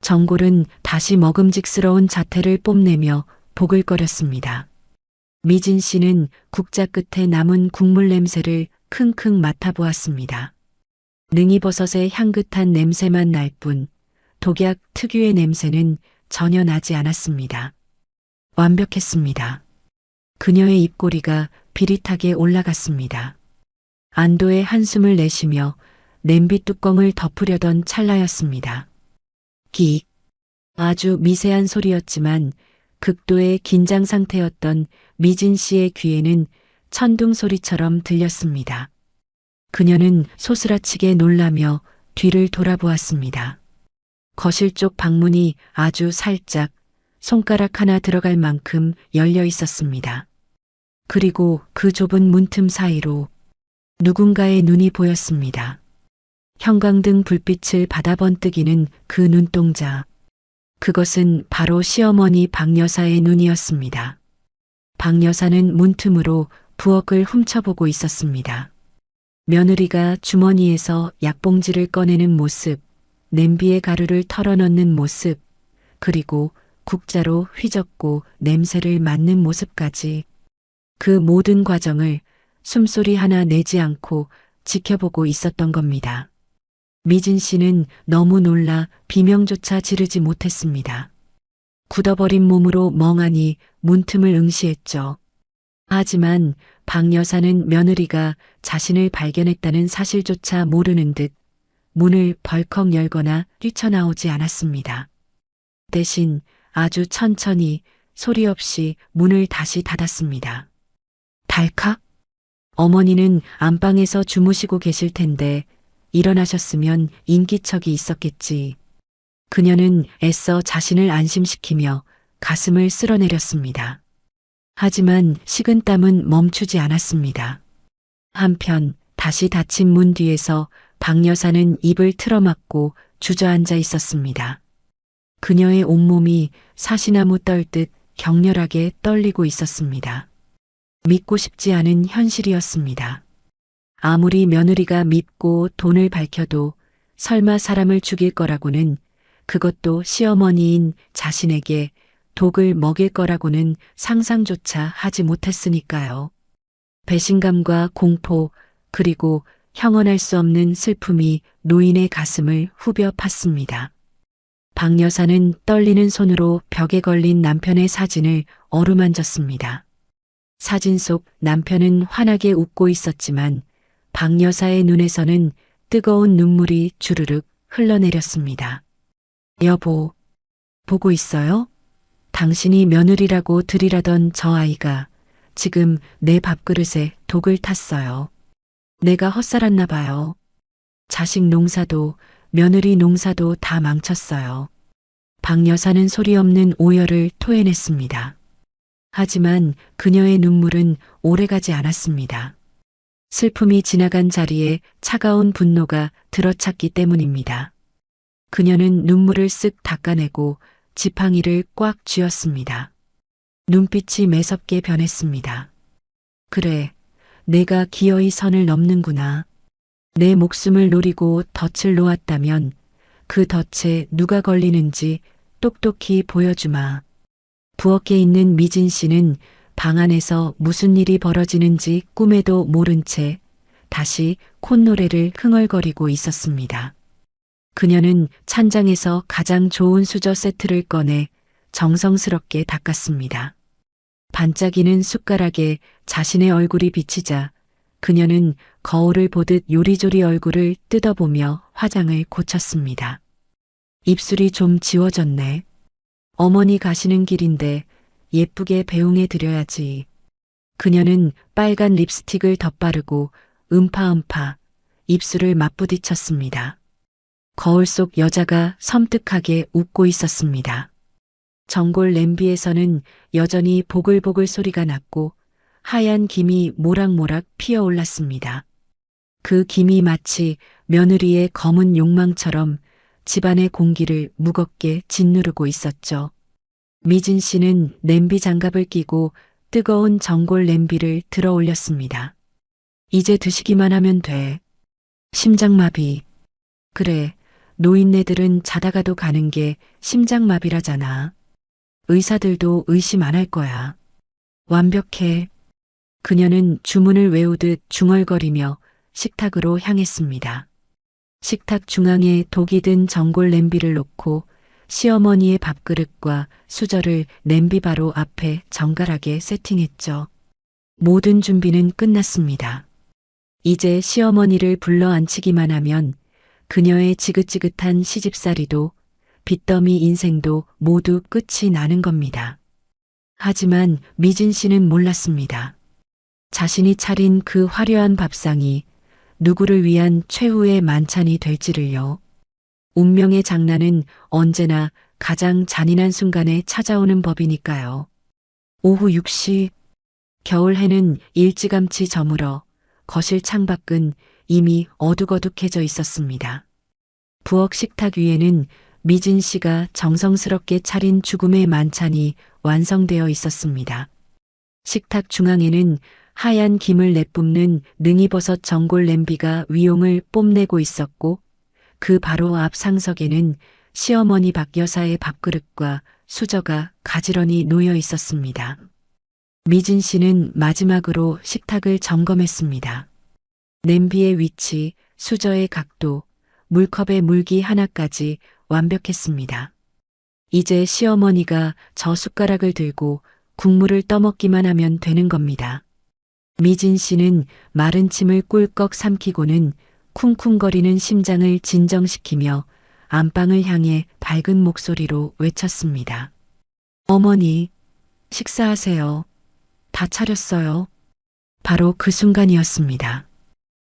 Speaker 1: 전골은 다시 먹음직스러운 자태를 뽐내며 보글거렸습니다. 미진 씨는 국자 끝에 남은 국물 냄새를 킁킁 맡아보았습니다. 능이버섯의 향긋한 냄새만 날 뿐 독약 특유의 냄새는 전혀 나지 않았습니다. 완벽했습니다. 그녀의 입꼬리가 비릿하게 올라갔습니다. 안도의 한숨을 내쉬며 냄비 뚜껑을 덮으려던 찰나였습니다. 끽. 아주 미세한 소리였지만 극도의 긴장 상태였던 미진 씨의 귀에는 천둥 소리처럼 들렸습니다. 그녀는 소스라치게 놀라며 뒤를 돌아보았습니다. 거실 쪽 방문이 아주 살짝 손가락 하나 들어갈 만큼 열려 있었습니다. 그리고 그 좁은 문틈 사이로 누군가의 눈이 보였습니다. 형광등 불빛을 받아 번뜩이는 그 눈동자. 그것은 바로 시어머니 박 여사의 눈이었습니다. 박 여사는 문틈으로 부엌을 훔쳐보고 있었습니다. 며느리가 주머니에서 약봉지를 꺼내는 모습, 냄비에 가루를 털어넣는 모습, 그리고 국자로 휘젓고 냄새를 맡는 모습까지 그 모든 과정을 숨소리 하나 내지 않고 지켜보고 있었던 겁니다. 미진 씨는 너무 놀라 비명조차 지르지 못했습니다. 굳어버린 몸으로 멍하니 문틈을 응시했죠. 하지만 박 여사는 며느리가 자신을 발견했다는 사실조차 모르는 듯 문을 벌컥 열거나 뛰쳐나오지 않았습니다. 대신 아주 천천히 소리 없이 문을 다시 닫았습니다. 달칵? 어머니는 안방에서 주무시고 계실 텐데 일어나셨으면 인기척이 있었겠지. 그녀는 애써 자신을 안심시키며 가슴을 쓸어내렸습니다. 하지만 식은땀은 멈추지 않았습니다. 한편 다시 닫힌 문 뒤에서 박 여사는 입을 틀어막고 주저앉아 있었습니다. 그녀의 온몸이 사시나무 떨듯 격렬하게 떨리고 있었습니다. 믿고 싶지 않은 현실이었습니다. 아무리 며느리가 믿고 돈을 밝혀도 설마 사람을 죽일 거라고는, 그것도 시어머니인 자신에게 독을 먹일 거라고는 상상조차 하지 못했으니까요. 배신감과 공포, 그리고 형언할 수 없는 슬픔이 노인의 가슴을 후벼 팠습니다. 박 여사는 떨리는 손으로 벽에 걸린 남편의 사진을 어루만졌습니다. 사진 속 남편은 환하게 웃고 있었지만 박 여사의 눈에서는 뜨거운 눈물이 주르륵 흘러내렸습니다. 여보, 보고 있어요? 당신이 며느리라고 들이라던 저 아이가 지금 내 밥그릇에 독을 탔어요. 내가 헛살았나 봐요. 자식 농사도 며느리 농사도 다 망쳤어요. 박 여사는 소리 없는 오열을 토해냈습니다. 하지만 그녀의 눈물은 오래가지 않았습니다. 슬픔이 지나간 자리에 차가운 분노가 들어찼기 때문입니다. 그녀는 눈물을 쓱 닦아내고 지팡이를 꽉 쥐었습니다. 눈빛이 매섭게 변했습니다. 그래, 내가 기어이 선을 넘는구나. 내 목숨을 노리고 덫을 놓았다면 그 덫에 누가 걸리는지 똑똑히 보여주마. 부엌에 있는 미진 씨는 방 안에서 무슨 일이 벌어지는지 꿈에도 모른 채 다시 콧노래를 흥얼거리고 있었습니다. 그녀는 찬장에서 가장 좋은 수저 세트를 꺼내 정성스럽게 닦았습니다. 반짝이는 숟가락에 자신의 얼굴이 비치자 그녀는 거울을 보듯 요리조리 얼굴을 뜯어보며 화장을 고쳤습니다. 입술이 좀 지워졌네. 어머니 가시는 길인데 예쁘게 배웅해 드려야지. 그녀는 빨간 립스틱을 덧바르고 음파음파 입술을 맞부딪혔습니다. 거울 속 여자가 섬뜩하게 웃고 있었습니다. 전골 냄비에서는 여전히 보글보글 소리가 났고 하얀 김이 모락모락 피어올랐습니다. 그 김이 마치 며느리의 검은 욕망처럼 집안의 공기를 무겁게 짓누르고 있었죠. 미진 씨는 냄비 장갑을 끼고 뜨거운 전골 냄비를 들어 올렸습니다. 이제 드시기만 하면 돼. 심장마비. 그래, 노인네들은 자다가도 가는 게 심장마비라잖아. 의사들도 의심 안 할 거야. 완벽해. 그녀는 주문을 외우듯 중얼거리며 식탁으로 향했습니다. 식탁 중앙에 독이 든 전골 냄비를 놓고 시어머니의 밥그릇과 수저를 냄비 바로 앞에 정갈하게 세팅했죠. 모든 준비는 끝났습니다. 이제 시어머니를 불러 앉히기만 하면 그녀의 지긋지긋한 시집살이도 빚더미 인생도 모두 끝이 나는 겁니다. 하지만 미진 씨는 몰랐습니다. 자신이 차린 그 화려한 밥상이 누구를 위한 최후의 만찬이 될지를요. 운명의 장난은 언제나 가장 잔인한 순간에 찾아오는 법이니까요. 오후 6시, 겨울 해는 일찌감치 저물어 거실 창밖은 이미 어둑어둑해져 있었습니다. 부엌 식탁 위에는 미진 씨가 정성스럽게 차린 죽음의 만찬이 완성되어 있었습니다. 식탁 중앙에는 하얀 김을 내뿜는 능이버섯 전골 냄비가 위용을 뽐내고 있었고 그 바로 앞 상석에는 시어머니 박 여사의 밥그릇과 수저가 가지런히 놓여 있었습니다. 미진 씨는 마지막으로 식탁을 점검했습니다. 냄비의 위치, 수저의 각도, 물컵의 물기 하나까지 완벽했습니다. 이제 시어머니가 저 숟가락을 들고 국물을 떠먹기만 하면 되는 겁니다. 미진 씨는 마른 침을 꿀꺽 삼키고는 쿵쿵거리는 심장을 진정시키며 안방을 향해 밝은 목소리로 외쳤습니다. 어머니, 식사하세요. 다 차렸어요. 바로 그 순간이었습니다.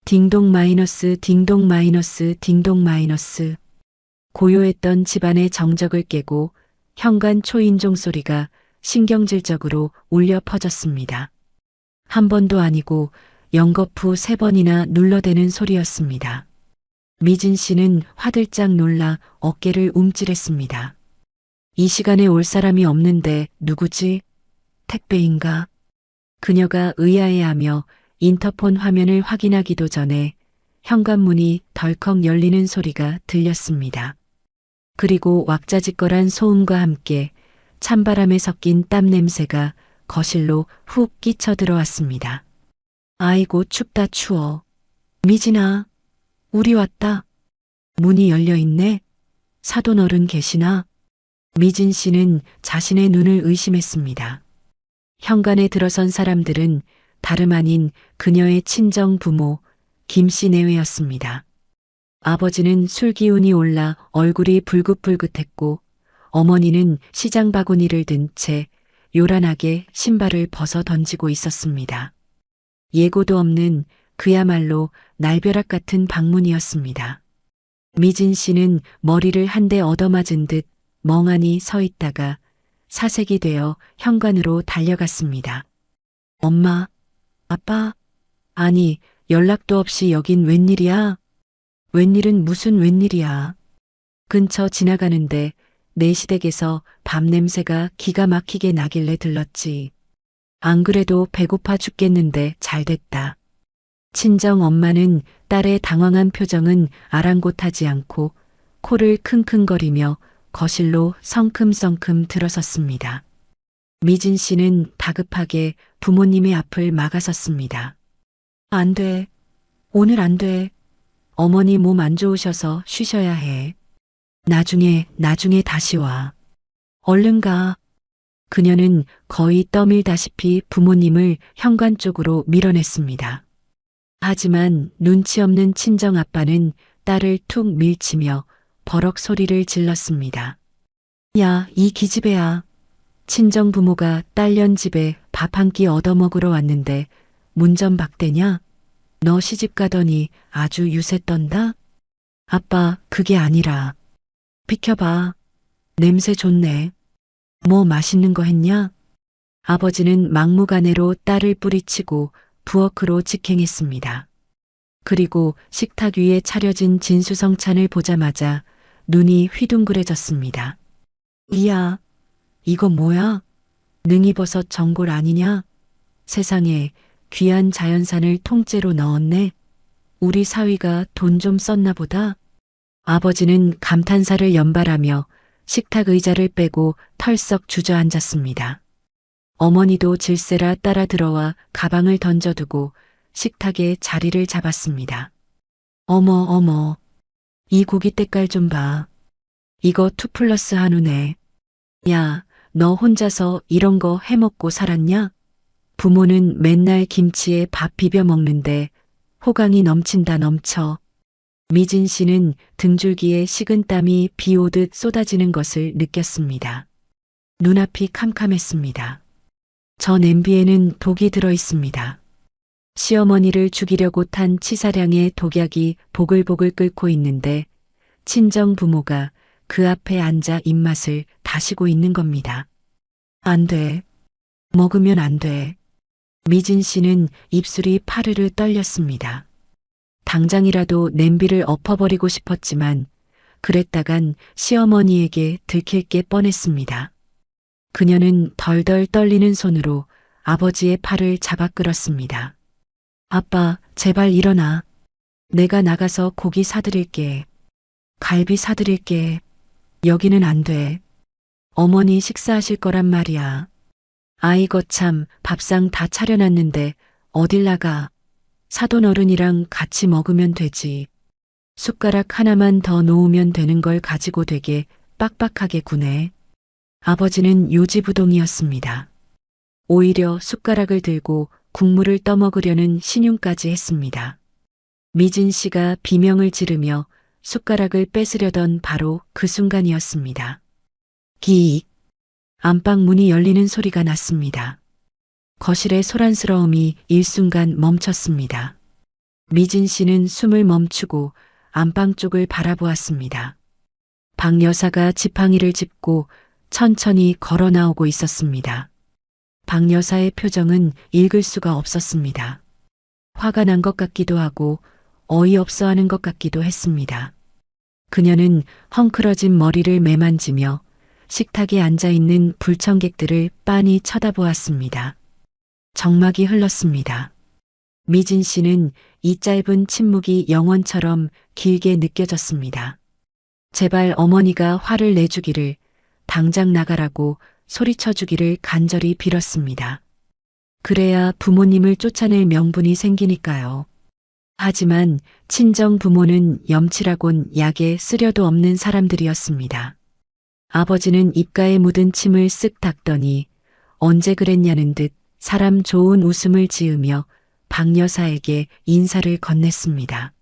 Speaker 1: 딩동 마이너스 딩동 마이너스 딩동 마이너스. 고요했던 집안의 정적을 깨고 현관 초인종 소리가 신경질적으로 울려 퍼졌습니다. 한 번도 아니고 연거푸 3번이나 눌러대는 소리였습니다. 미진 씨는 화들짝 놀라 어깨를 움찔했습니다. 이 시간에 올 사람이 없는데 누구지? 택배인가? 그녀가 의아해하며 인터폰 화면을 확인하기도 전에 현관문이 덜컥 열리는 소리가 들렸습니다. 그리고 왁자지껄한 소음과 함께 찬바람에 섞인 땀 냄새가 거실로 훅 끼쳐 들어왔습니다. 아이고 춥다 추워. 미진아, 우리 왔다. 문이 열려 있네. 사돈 어른 계시나? 미진 씨는 자신의 눈을 의심했습니다. 현관에 들어선 사람들은 다름 아닌 그녀의 친정 부모 김씨 내외였습니다. 아버지는 술 기운이 올라 얼굴이 불긋불긋했고 어머니는 시장 바구니를 든 채 요란하게 신발을 벗어 던지고 있었습니다. 예고도 없는 그야말로 날벼락 같은 방문이었습니다. 미진 씨는 머리를 한 대 얻어맞은 듯 멍하니 서 있다가 사색이 되어 현관으로 달려갔습니다. 엄마, 아빠, 아니 연락도 없이 여긴 웬일이야? 웬일은 무슨 웬일이야? 근처 지나가는데 내 시댁에서 밥 냄새가 기가 막히게 나길래 들렀지. 안 그래도 배고파 죽겠는데 잘됐다. 친정 엄마는 딸의 당황한 표정은 아랑곳하지 않고 코를 킁킁거리며 거실로 성큼성큼 들어섰습니다. 미진 씨는 다급하게 부모님의 앞을 막아섰습니다. 안 돼. 오늘 안 돼. 어머니 몸 안 좋으셔서 쉬셔야 해. 나중에 다시 와. 얼른 가. 그녀는 거의 떠밀다시피 부모님을 현관 쪽으로 밀어냈습니다. 하지만 눈치 없는 친정 아빠는 딸을 툭 밀치며 버럭 소리를 질렀습니다. 야, 이 기집애야. 친정 부모가 딸년 집에 밥 한 끼 얻어먹으러 왔는데 문 좀 박대냐? 너 시집 가더니 아주 유세 떤다? 아빠, 그게 아니라. 비켜봐. 냄새 좋네. 뭐 맛있는 거 했냐? 아버지는 막무가내로 딸을 뿌리치고 부엌으로 직행했습니다. 그리고 식탁 위에 차려진 진수성찬을 보자마자 눈이 휘둥그레졌습니다. 이야, 이거 뭐야? 능이버섯 전골 아니냐? 세상에 귀한 자연산을 통째로 넣었네. 우리 사위가 돈 좀 썼나 보다. 아버지는 감탄사를 연발하며 식탁 의자를 빼고 털썩 주저앉았습니다. 어머니도 질세라 따라 들어와 가방을 던져두고 식탁에 자리를 잡았습니다. 어머, 이 고기 때깔 좀 봐. 이거 2+1 한우네. 야, 너 혼자서 이런 거 해먹고 살았냐? 부모는 맨날 김치에 밥 비벼 먹는데 호강이 넘친다 넘쳐. 미진 씨는 등줄기에 식은땀이 비 오듯 쏟아지는 것을 느꼈습니다. 눈앞이 캄캄했습니다. 저 냄비에는 독이 들어 있습니다. 시어머니를 죽이려고 탄 치사량의 독약이 보글보글 끓고 있는데 친정 부모가 그 앞에 앉아 입맛을 다시고 있는 겁니다. 안 돼. 먹으면 안 돼. 미진 씨는 입술이 파르르 떨렸습니다. 당장이라도 냄비를 엎어버리고 싶었지만 그랬다간 시어머니에게 들킬 게 뻔했습니다. 그녀는 덜덜 떨리는 손으로 아버지의 팔을 잡아 끌었습니다. 아빠, 제발 일어나. 내가 나가서 고기 사드릴게. 갈비 사드릴게. 여기는 안 돼. 어머니 식사하실 거란 말이야. 아이고 참, 밥상 다 차려놨는데 어딜 나가. 사돈 어른이랑 같이 먹으면 되지. 숟가락 하나만 더 놓으면 되는 걸 가지고 되게 빡빡하게 구네. 아버지는 요지부동이었습니다. 오히려 숟가락을 들고 국물을 떠먹으려는 신용까지 했습니다. 미진 씨가 비명을 지르며 숟가락을 뺏으려던 바로 그 순간이었습니다. 기익. 안방 문이 열리는 소리가 났습니다. 거실의 소란스러움이 일순간 멈췄습니다. 미진 씨는 숨을 멈추고 안방 쪽을 바라보았습니다. 박 여사가 지팡이를 짚고 천천히 걸어 나오고 있었습니다. 박 여사의 표정은 읽을 수가 없었습니다. 화가 난 것 같기도 하고 어이없어 하는 것 같기도 했습니다. 그녀는 헝클어진 머리를 매만지며 식탁에 앉아있는 불청객들을 빤히 쳐다보았습니다. 정막이 흘렀습니다. 미진 씨는 이 짧은 침묵이 영원처럼 길게 느껴졌습니다. 제발 어머니가 화를 내주기를, 당장 나가라고 소리쳐주기를 간절히 빌었습니다. 그래야 부모님을 쫓아낼 명분이 생기니까요. 하지만 친정 부모는 염치라곤 약에 쓰려도 없는 사람들이었습니다. 아버지는 입가에 묻은 침을 쓱 닦더니 언제 그랬냐는 듯 사람 좋은 웃음을 지으며 박 여사에게 인사를 건넸습니다.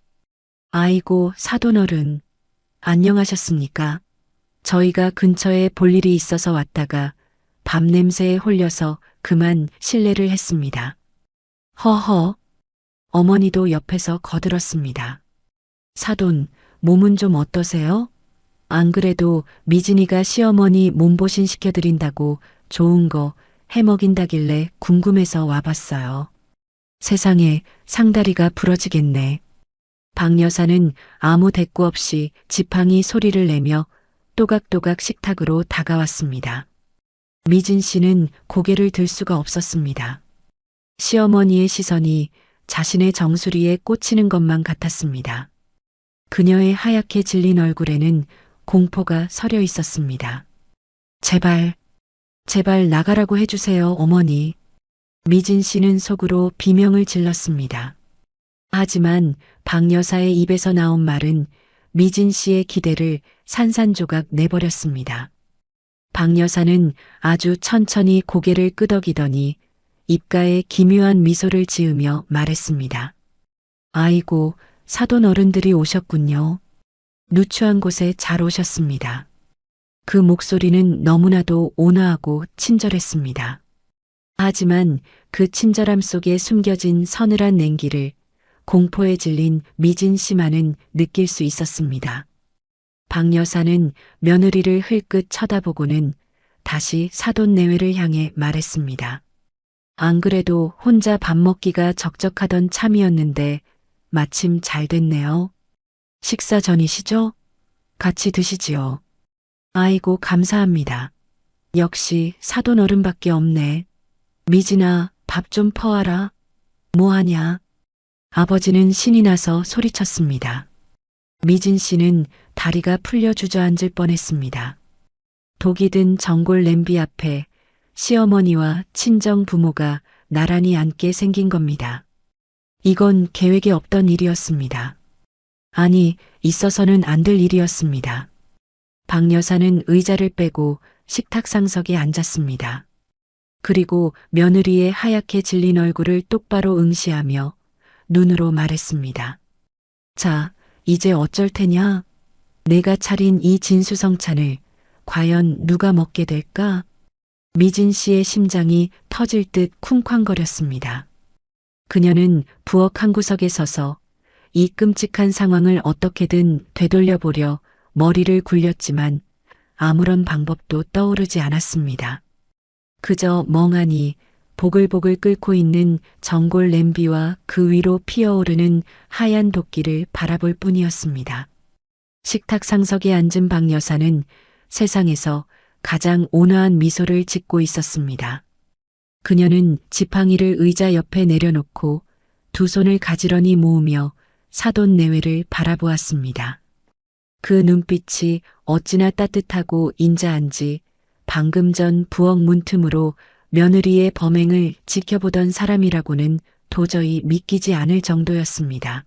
Speaker 1: 아이고, 사돈어른, 안녕하셨습니까? 저희가 근처에 볼 일이 있어서 왔다가 밤 냄새에 홀려서 그만 실례를 했습니다. 허허, 어머니도 옆에서 거들었습니다. 사돈, 몸은 좀 어떠세요? 안 그래도 미진이가 시어머니 몸보신 시켜드린다고 좋은 거 해먹인다길래 궁금해서 와봤어요. 세상에, 상다리가 부러지겠네. 박 여사는 아무 대꾸 없이 지팡이 소리를 내며 또각또각 식탁으로 다가왔습니다. 미진 씨는 고개를 들 수가 없었습니다. 시어머니의 시선이 자신의 정수리에 꽂히는 것만 같았습니다. 그녀의 하얗게 질린 얼굴에는 공포가 서려 있었습니다. 제발, 제발 나가라고 해주세요, 어머니. 미진 씨는 속으로 비명을 질렀습니다. 하지만 박 여사의 입에서 나온 말은 미진 씨의 기대를 산산조각 내버렸습니다. 박 여사는 아주 천천히 고개를 끄덕이더니 입가에 기묘한 미소를 지으며 말했습니다. 아이고, 사돈 어른들이 오셨군요. 누추한 곳에 잘 오셨습니다. 그 목소리는 너무나도 온화하고 친절했습니다. 하지만 그 친절함 속에 숨겨진 서늘한 냉기를 공포에 질린 미진 씨만은 느낄 수 있었습니다. 박 여사는 며느리를 흘끗 쳐다보고는 다시 사돈 내외를 향해 말했습니다. 안 그래도 혼자 밥 먹기가 적적하던 참이었는데 마침 잘 됐네요. 식사 전이시죠? 같이 드시지요. 아이고, 감사합니다. 역시 사돈 어른밖에 없네. 미진아, 밥 좀 퍼와라. 뭐하냐? 아버지는 신이 나서 소리쳤습니다. 미진 씨는 다리가 풀려 주저앉을 뻔했습니다. 독이 든 전골 냄비 앞에 시어머니와 친정 부모가 나란히 앉게 생긴 겁니다. 이건 계획에 없던 일이었습니다. 아니, 있어서는 안 될 일이었습니다. 박 여사는 의자를 빼고 식탁 상석에 앉았습니다. 그리고 며느리의 하얗게 질린 얼굴을 똑바로 응시하며 눈으로 말했습니다. 자, 이제 어쩔 테냐? 내가 차린 이 진수성찬을 과연 누가 먹게 될까? 미진 씨의 심장이 터질 듯 쿵쾅거렸습니다. 그녀는 부엌 한 구석에 서서 이 끔찍한 상황을 어떻게든 되돌려보려 머리를 굴렸지만 아무런 방법도 떠오르지 않았습니다. 그저 멍하니 보글보글 끓고 있는 전골 냄비와 그 위로 피어오르는 하얀 도끼를 바라볼 뿐이었습니다. 식탁 상석에 앉은 박 여사는 세상에서 가장 온화한 미소를 짓고 있었습니다. 그녀는 지팡이를 의자 옆에 내려놓고 두 손을 가지런히 모으며 사돈 내외를 바라보았습니다. 그 눈빛이 어찌나 따뜻하고 인자한지 방금 전 부엌 문틈으로 며느리의 범행을 지켜보던 사람이라고는 도저히 믿기지 않을 정도였습니다.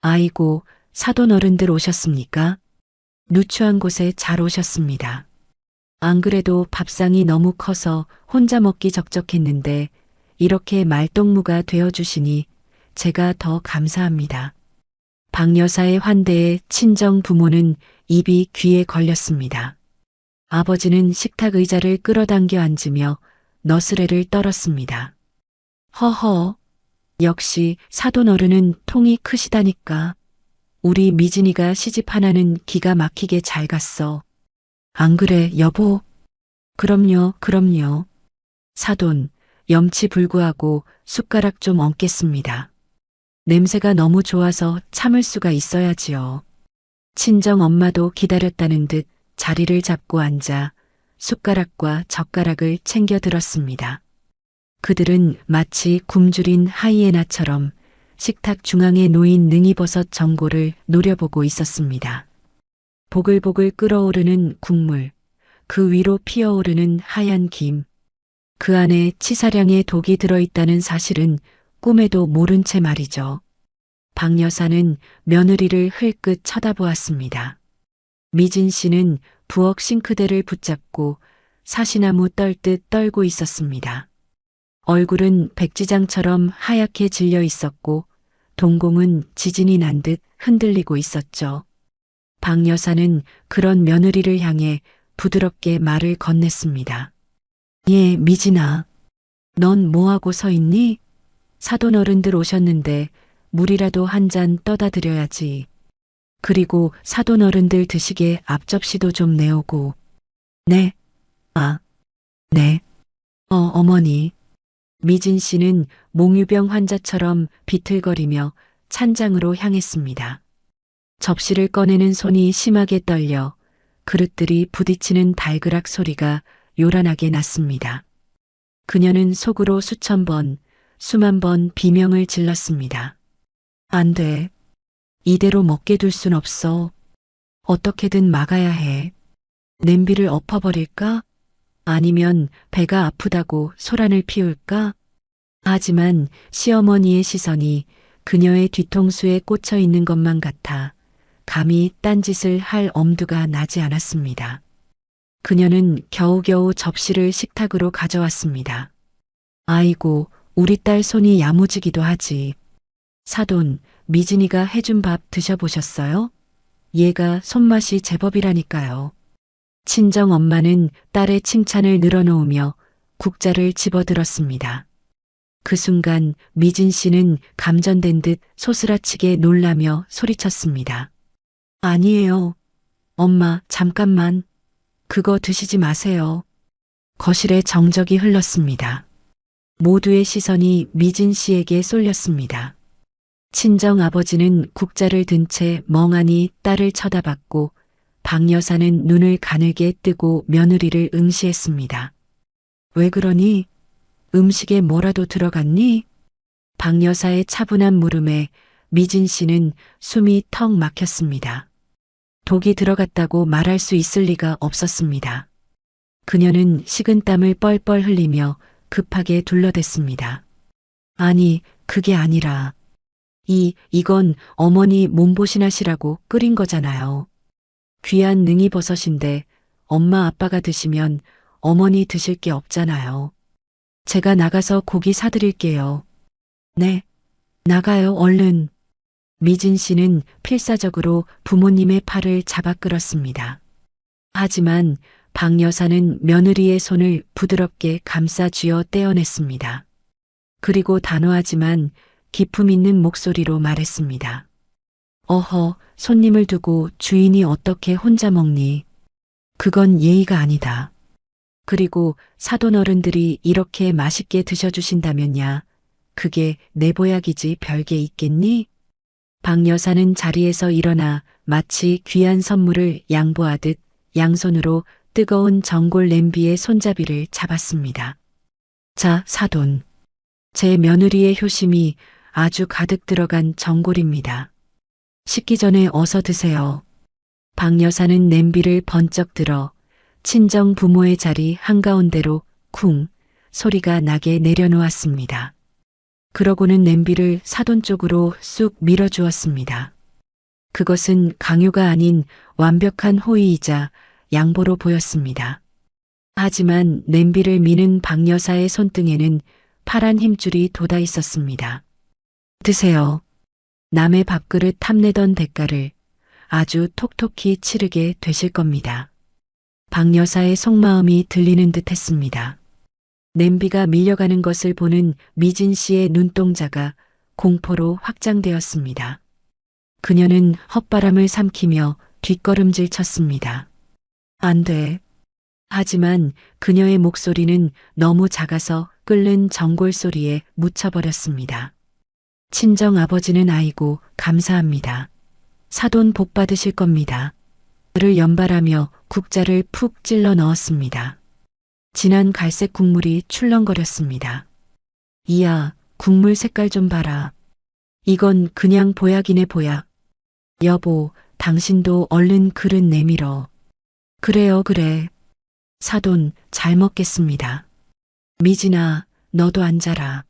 Speaker 1: 아이고, 사돈 어른들 오셨습니까? 누추한 곳에 잘 오셨습니다. 안 그래도 밥상이 너무 커서 혼자 먹기 적적했는데 이렇게 말동무가 되어주시니 제가 더 감사합니다. 박 여사의 환대에 친정 부모는 입이 귀에 걸렸습니다. 아버지는 식탁 의자를 끌어당겨 앉으며 너스레를 떨었습니다. 허허, 역시 사돈 어른은 통이 크시다니까. 우리 미진이가 시집 하나는 기가 막히게 잘 갔어. 안 그래, 여보? 그럼요, 그럼요. 사돈, 염치 불구하고 숟가락 좀 얹겠습니다. 냄새가 너무 좋아서 참을 수가 있어야지요. 친정 엄마도 기다렸다는 듯 자리를 잡고 앉아 숟가락과 젓가락을 챙겨 들었습니다. 그들은 마치 굶주린 하이에나처럼 식탁 중앙에 놓인 능이버섯 전골을 노려보고 있었습니다. 보글보글 끓어오르는 국물, 그 위로 피어오르는 하얀 김, 그 안에 치사량의 독이 들어있다는 사실은 꿈에도 모른 채 말이죠. 박 여사는 며느리를 흘끗 쳐다보았습니다. 미진 씨는 부엌 싱크대를 붙잡고 사시나무 떨듯 떨고 있었습니다. 얼굴은 백지장처럼 하얗게 질려 있었고 동공은 지진이 난 듯 흔들리고 있었죠. 박 여사는 그런 며느리를 향해 부드럽게 말을 건넸습니다. 예, 미진아. 넌 뭐하고 서 있니? 사돈 어른들 오셨는데 물이라도 한 잔 떠다 드려야지. 그리고 사돈 어른들 드시게 앞접시도 좀 내오고. 네. 아. 네. 어머니. 미진 씨는 몽유병 환자처럼 비틀거리며 찬장으로 향했습니다. 접시를 꺼내는 손이 심하게 떨려 그릇들이 부딪히는 달그락 소리가 요란하게 났습니다. 그녀는 속으로 수천 번, 수만 번 비명을 질렀습니다. 안 돼. 이대로 먹게 둘 순 없어. 어떻게든 막아야 해. 냄비를 엎어버릴까? 아니면 배가 아프다고 소란을 피울까? 하지만 시어머니의 시선이 그녀의 뒤통수에 꽂혀 있는 것만 같아 감히 딴짓을 할 엄두가 나지 않았습니다. 그녀는 겨우겨우 접시를 식탁으로 가져왔습니다. 아이고, 우리 딸 손이 야무지기도 하지. 사돈, 미진이가 해준 밥 드셔보셨어요? 얘가 손맛이 제법이라니까요. 친정 엄마는 딸의 칭찬을 늘어놓으며 국자를 집어들었습니다. 그 순간 미진 씨는 감전된 듯 소스라치게 놀라며 소리쳤습니다. 아니에요. 엄마, 잠깐만. 그거 드시지 마세요. 거실에 정적이 흘렀습니다. 모두의 시선이 미진 씨에게 쏠렸습니다. 친정 아버지는 국자를 든 채 멍하니 딸을 쳐다봤고 박 여사는 눈을 가늘게 뜨고 며느리를 응시했습니다. 왜 그러니? 음식에 뭐라도 들어갔니? 박 여사의 차분한 물음에 미진 씨는 숨이 턱 막혔습니다. 독이 들어갔다고 말할 수 있을 리가 없었습니다. 그녀는 식은땀을 뻘뻘 흘리며 급하게 둘러댔습니다. 아니, 그게 아니라 이건 어머니 몸보신하시라고 끓인 거잖아요. 귀한 능이버섯인데 엄마 아빠가 드시면 어머니 드실 게 없잖아요. 제가 나가서 고기 사드릴게요. 네, 나가요, 얼른. 미진 씨는 필사적으로 부모님의 팔을 잡아 끌었습니다. 하지만 박 여사는 며느리의 손을 부드럽게 감싸 쥐어 떼어냈습니다. 그리고 단호하지만 기품 있는 목소리로 말했습니다. 어허, 손님을 두고 주인이 어떻게 혼자 먹니? 그건 예의가 아니다. 그리고 사돈 어른들이 이렇게 맛있게 드셔주신다면야 그게 내 보약이지 별게 있겠니? 박 여사는 자리에서 일어나 마치 귀한 선물을 양보하듯 양손으로 뜨거운 전골 냄비의 손잡이를 잡았습니다. 자, 사돈. 제 며느리의 효심이 아주 가득 들어간 전골입니다. 식기 전에 어서 드세요. 박 여사는 냄비를 번쩍 들어 친정 부모의 자리 한가운데로 쿵 소리가 나게 내려놓았습니다. 그러고는 냄비를 사돈 쪽으로 쑥 밀어주었습니다. 그것은 강요가 아닌 완벽한 호의이자 양보로 보였습니다. 하지만 냄비를 미는 박 여사의 손등에는 파란 힘줄이 돋아 있었습니다. 드세요. 남의 밥그릇 탐내던 대가를 아주 톡톡히 치르게 되실 겁니다. 박 여사의 속마음이 들리는 듯 했습니다. 냄비가 밀려가는 것을 보는 미진 씨의 눈동자가 공포로 확장되었습니다. 그녀는 헛바람을 삼키며 뒷걸음질 쳤습니다. 안 돼. 하지만 그녀의 목소리는 너무 작아서 끓는 전골 소리에 묻혀버렸습니다. 친정 아버지는 아이고 감사합니다. 사돈 복 받으실 겁니다. 를 연발하며 국자를 푹 찔러 넣었습니다. 진한 갈색 국물이 출렁거렸습니다. 이야, 국물 색깔 좀 봐라. 이건 그냥 보약이네 보약. 여보, 당신도 얼른 그릇 내밀어. 그래요, 그래. 사돈, 잘 먹겠습니다. 미진아, 너도 앉아라.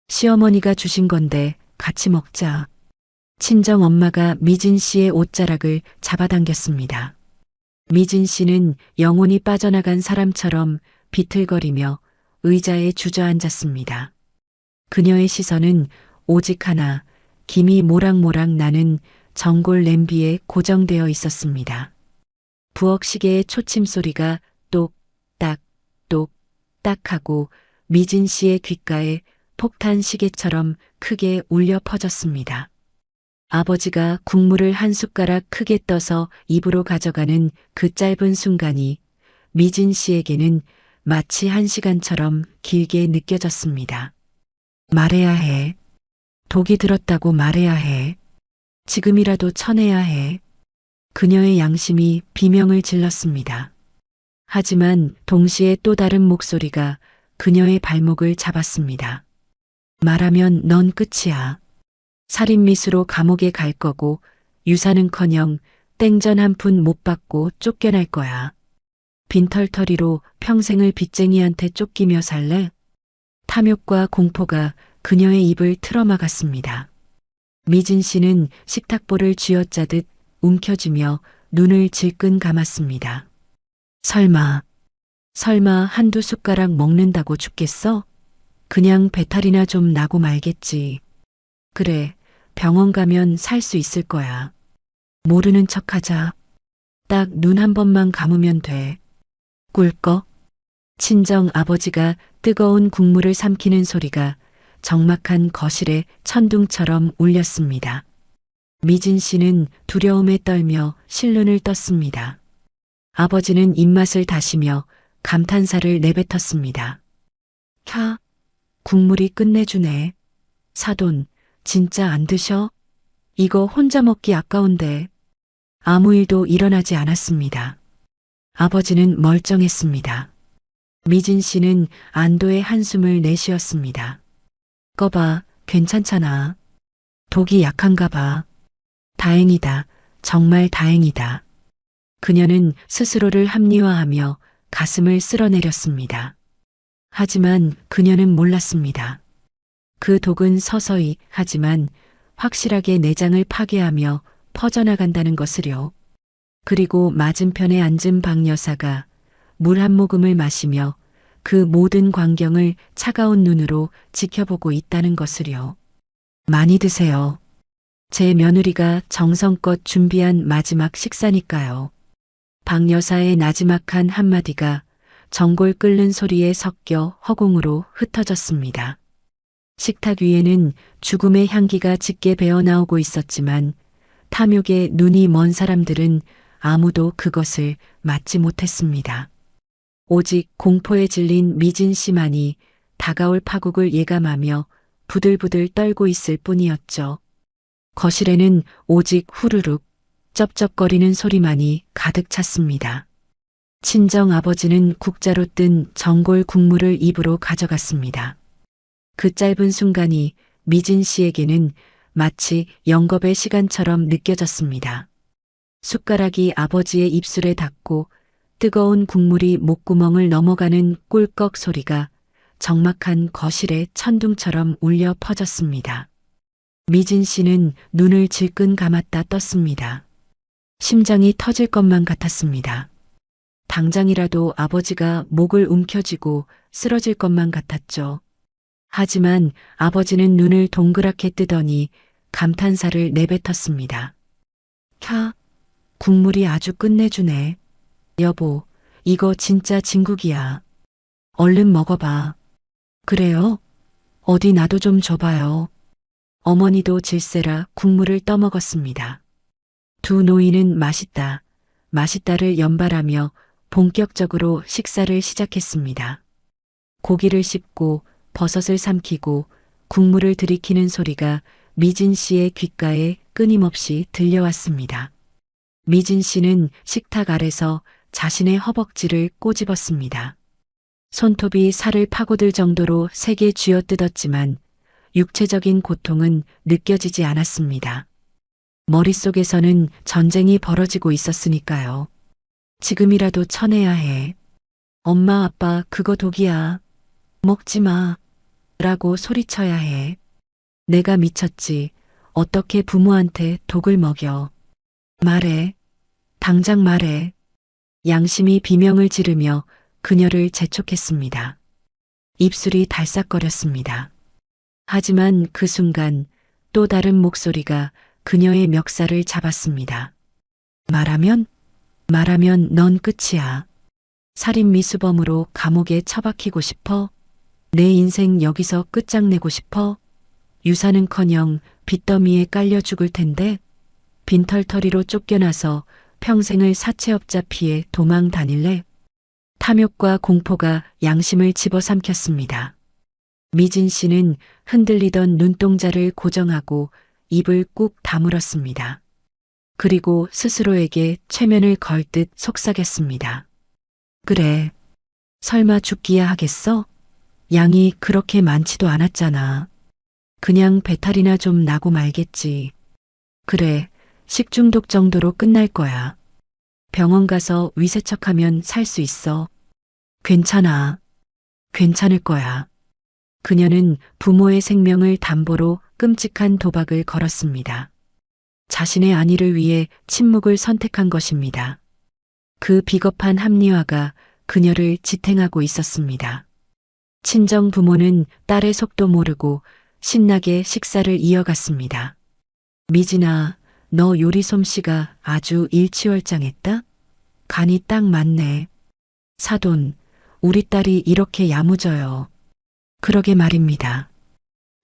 Speaker 1: 시어머니가 주신 건데 같이 먹자. 친정 엄마가 미진 씨의 옷자락을 잡아당겼습니다. 미진 씨는 영혼이 빠져나간 사람처럼 비틀거리며 의자에 주저앉았습니다. 그녀의 시선은 오직 하나, 김이 모락모락 나는 전골 냄비에 고정되어 있었습니다. 부엌 시계의 초침 소리가 똑딱 똑딱 하고 미진 씨의 귓가에 폭탄 시계처럼 크게 울려 퍼졌습니다. 아버지가 국물을 한 숟가락 크게 떠서 입으로 가져가는 그 짧은 순간이 미진 씨에게는 마치 한 시간처럼 길게 느껴졌습니다. 말해야 해. 독이 들었다고 말해야 해. 지금이라도 쳐내야 해. 그녀의 양심이 비명을 질렀습니다. 하지만 동시에 또 다른 목소리가 그녀의 발목을 잡았습니다. 말하면 넌 끝이야. 살인미수로 감옥에 갈 거고 유사는커녕 땡전 한 푼 못 받고 쫓겨날 거야. 빈털터리로 평생을 빚쟁이한테 쫓기며 살래? 탐욕과 공포가 그녀의 입을 틀어막았습니다. 미진 씨는 식탁볼을 쥐어짜듯 움켜쥐며 눈을 질끈 감았습니다. 설마 한두 숟가락 먹는다고 죽겠어? 그냥 배탈이나 좀 나고 말겠지. 그래, 병원 가면 살 수 있을 거야. 모르는 척하자. 딱 눈 한 번만 감으면 돼. 꿀꺽. 친정 아버지가 뜨거운 국물을 삼키는 소리가 적막한 거실에 천둥처럼 울렸습니다. 미진 씨는 두려움에 떨며 실눈을 떴습니다. 아버지는 입맛을 다시며 감탄사를 내뱉었습니다. 캬, 국물이 끝내주네. 사돈, 진짜 안 드셔? 이거 혼자 먹기 아까운데. 아무 일도 일어나지 않았습니다. 아버지는 멀쩡했습니다. 미진 씨는 안도의 한숨을 내쉬었습니다. 꺼봐, 괜찮잖아. 독이 약한가 봐. 다행이다. 정말 다행이다. 그녀는 스스로를 합리화하며 가슴을 쓸어내렸습니다. 하지만 그녀는 몰랐습니다. 그 독은 서서히 하지만 확실하게 내장을 파괴하며 퍼져나간다는 것을요. 그리고 맞은편에 앉은 박 여사가 물 한 모금을 마시며 그 모든 광경을 차가운 눈으로 지켜보고 있다는 것을요. 많이 드세요. 제 며느리가 정성껏 준비한 마지막 식사니까요. 박 여사의 나지막한 한마디가 전골 끓는 소리에 섞여 허공으로 흩어졌습니다. 식탁 위에는 죽음의 향기가 짙게 배어나오고 있었지만 탐욕에 눈이 먼 사람들은 아무도 그것을 맡지 못했습니다. 오직 공포에 질린 미진 씨만이 다가올 파국을 예감하며 부들부들 떨고 있을 뿐이었죠. 거실에는 오직 후루룩 쩝쩝거리는 소리만이 가득 찼습니다. 친정 아버지는 국자로 뜬 전골 국물을 입으로 가져갔습니다. 그 짧은 순간이 미진 씨에게는 마치 영겁의 시간처럼 느껴졌습니다. 숟가락이 아버지의 입술에 닿고 뜨거운 국물이 목구멍을 넘어가는 꿀꺽 소리가 적막한 거실에 천둥처럼 울려 퍼졌습니다. 미진 씨는 눈을 질끈 감았다 떴습니다. 심장이 터질 것만 같았습니다. 당장이라도 아버지가 목을 움켜쥐고 쓰러질 것만 같았죠. 하지만 아버지는 눈을 동그랗게 뜨더니 감탄사를 내뱉었습니다. 캬, 국물이 아주 끝내주네. 여보, 이거 진짜 진국이야. 얼른 먹어봐. 그래요? 어디 나도 좀 줘봐요. 어머니도 질세라 국물을 떠먹었습니다. 두 노인은 맛있다, 맛있다를 연발하며 본격적으로 식사를 시작했습니다. 고기를 씹고 버섯을 삼키고 국물을 들이키는 소리가 미진 씨의 귓가에 끊임없이 들려왔습니다. 미진 씨는 식탁 아래서 자신의 허벅지를 꼬집었습니다. 손톱이 살을 파고들 정도로 세게 쥐어뜯었지만 육체적인 고통은 느껴지지 않았습니다. 머릿속에서는 전쟁이 벌어지고 있었으니까요. 지금이라도 쳐내야 해. 엄마, 아빠, 그거 독이야. 먹지 마. 라고 소리쳐야 해. 내가 미쳤지. 어떻게 부모한테 독을 먹여. 말해. 당장 말해. 양심이 비명을 지르며 그녀를 재촉했습니다. 입술이 달싹거렸습니다. 하지만 그 순간 또 다른 목소리가 그녀의 멱살을 잡았습니다. 말하면 넌 끝이야. 살인 미수범으로 감옥에 처박히고 싶어? 내 인생 여기서 끝장내고 싶어? 유산은커녕 빚더미에 깔려 죽을 텐데 빈털터리로 쫓겨나서 평생을 사채업자 피해 도망 다닐래? 탐욕과 공포가 양심을 집어삼켰습니다. 미진 씨는 흔들리던 눈동자를 고정하고 입을 꾹 다물었습니다. 그리고 스스로에게 최면을 걸 듯 속삭였습니다. 그래. 설마 죽기야 하겠어? 양이 그렇게 많지도 않았잖아. 그냥 배탈이나 좀 나고 말겠지. 그래. 식중독 정도로 끝날 거야. 병원 가서 위세척하면 살 수 있어. 괜찮아. 괜찮을 거야. 그녀는 부모의 생명을 담보로 끔찍한 도박을 걸었습니다. 자신의 안위를 위해 침묵을 선택한 것입니다. 그 비겁한 합리화가 그녀를 지탱하고 있었습니다. 친정 부모는 딸의 속도 모르고 신나게 식사를 이어갔습니다. 미진아, 너 요리 솜씨가 아주 일취월장했다? 간이 딱 맞네. 사돈, 우리 딸이 이렇게 야무져요. 그러게 말입니다.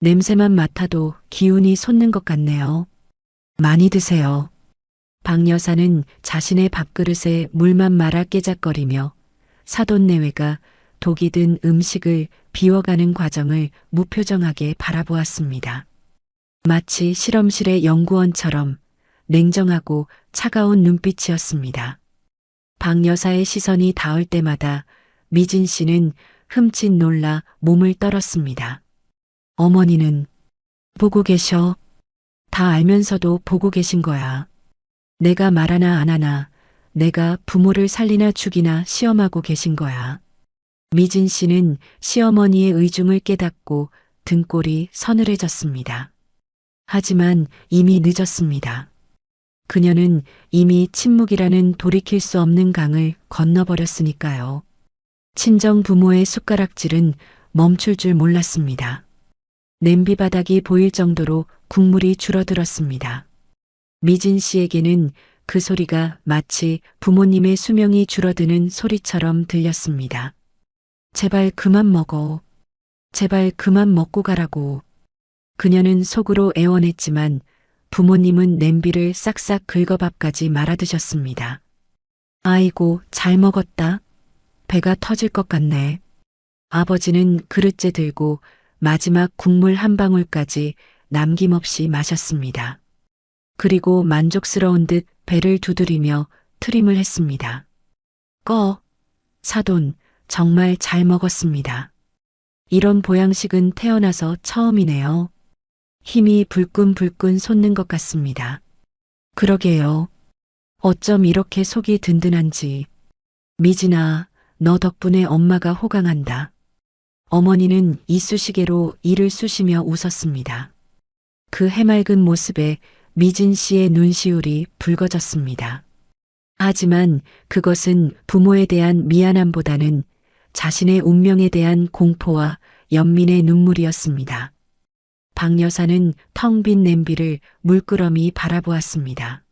Speaker 1: 냄새만 맡아도 기운이 솟는 것 같네요. 많이 드세요. 박 여사는 자신의 밥그릇에 물만 말아 깨작거리며 사돈 내외가 독이 든 음식을 비워가는 과정을 무표정하게 바라보았습니다. 마치 실험실의 연구원처럼 냉정하고 차가운 눈빛이었습니다. 박 여사의 시선이 닿을 때마다 미진 씨는 흠칫 놀라 몸을 떨었습니다. 어머니는 보고 계셔. 다 알면서도 보고 계신 거야. 내가 말하나 안 하나, 내가 부모를 살리나 죽이나 시험하고 계신 거야. 미진 씨는 시어머니의 의중을 깨닫고 등골이 서늘해졌습니다. 하지만 이미 늦었습니다. 그녀는 이미 침묵이라는 돌이킬 수 없는 강을 건너버렸으니까요. 친정 부모의 숟가락질은 멈출 줄 몰랐습니다. 냄비 바닥이 보일 정도로 국물이 줄어들었습니다. 미진 씨에게는 그 소리가 마치 부모님의 수명이 줄어드는 소리처럼 들렸습니다. 제발 그만 먹어. 제발 그만 먹고 가라고. 그녀는 속으로 애원했지만 부모님은 냄비를 싹싹 긁어 밥까지 말아드셨습니다. 아이고, 잘 먹었다. 배가 터질 것 같네. 아버지는 그릇째 들고 마지막 국물 한 방울까지 남김없이 마셨습니다. 그리고 만족스러운 듯 배를 두드리며 트림을 했습니다. 꺼. 사돈, 정말 잘 먹었습니다. 이런 보양식은 태어나서 처음이네요. 힘이 불끈불끈 솟는 것 같습니다. 그러게요. 어쩜 이렇게 속이 든든한지. 미진아, 너 덕분에 엄마가 호강한다. 어머니는 이쑤시개로 이를 쑤시며 웃었습니다. 그 해맑은 모습에 미진 씨의 눈시울이 붉어졌습니다. 하지만 그것은 부모에 대한 미안함보다는 자신의 운명에 대한 공포와 연민의 눈물이었습니다. 박 여사는 텅 빈 냄비를 물끄러미 바라보았습니다.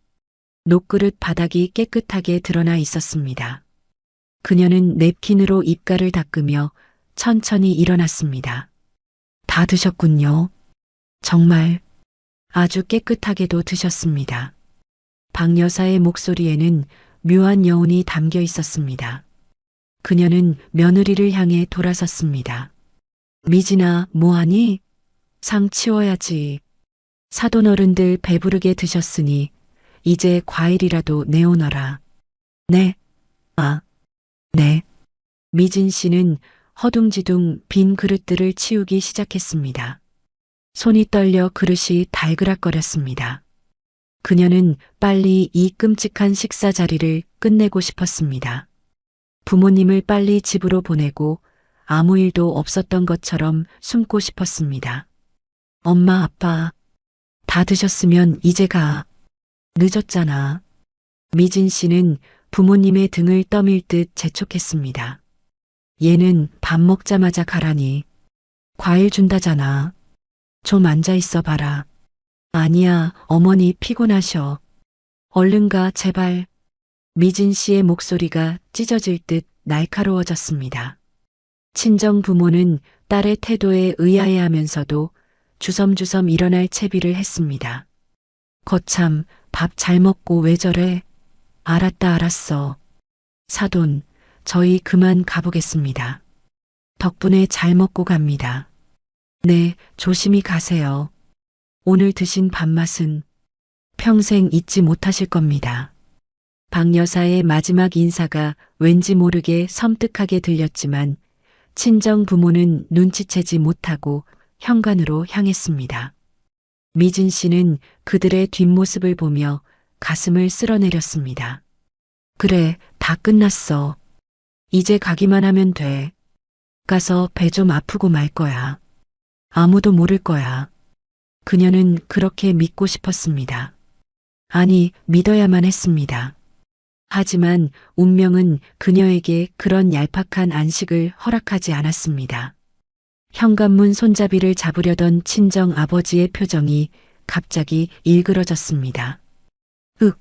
Speaker 1: 녹그릇 바닥이 깨끗하게 드러나 있었습니다. 그녀는 냅킨으로 입가를 닦으며 천천히 일어났습니다. 다 드셨군요. 정말 아주 깨끗하게도 드셨습니다. 박 여사의 목소리에는 묘한 여운이 담겨 있었습니다. 그녀는 며느리를 향해 돌아섰습니다. 미진아, 뭐하니? 상 치워야지. 사돈 어른들 배부르게 드셨으니 이제 과일이라도 내오너라. 네. 아, 네. 미진 씨는 허둥지둥 빈 그릇들을 치우기 시작했습니다. 손이 떨려 그릇이 달그락거렸습니다. 그녀는 빨리 이 끔찍한 식사 자리를 끝내고 싶었습니다. 부모님을 빨리 집으로 보내고 아무 일도 없었던 것처럼 숨고 싶었습니다. 엄마, 아빠, 다 드셨으면 이제 가. 늦었잖아. 미진 씨는 부모님의 등을 떠밀 듯 재촉했습니다. 얘는 밥 먹자마자 가라니. 과일 준다잖아. 좀 앉아 있어 봐라. 아니야, 어머니 피곤하셔. 얼른 가, 제발. 미진 씨의 목소리가 찢어질 듯 날카로워졌습니다. 친정 부모는 딸의 태도에 의아해하면서도 주섬주섬 일어날 채비를 했습니다. 거참, 밥 잘 먹고 왜 저래? 알았다, 알았어. 사돈, 저희 그만 가보겠습니다. 덕분에 잘 먹고 갑니다. 네, 조심히 가세요. 오늘 드신 밥맛은 평생 잊지 못하실 겁니다. 박 여사의 마지막 인사가 왠지 모르게 섬뜩하게 들렸지만 친정 부모는 눈치채지 못하고 현관으로 향했습니다. 미진 씨는 그들의 뒷모습을 보며 가슴을 쓸어내렸습니다. 그래, 다 끝났어. 이제 가기만 하면 돼. 가서 배 좀 아프고 말 거야. 아무도 모를 거야. 그녀는 그렇게 믿고 싶었습니다. 아니, 믿어야만 했습니다. 하지만 운명은 그녀에게 그런 얄팍한 안식을 허락하지 않았습니다. 현관문 손잡이를 잡으려던 친정 아버지의 표정이 갑자기 일그러졌습니다. 윽!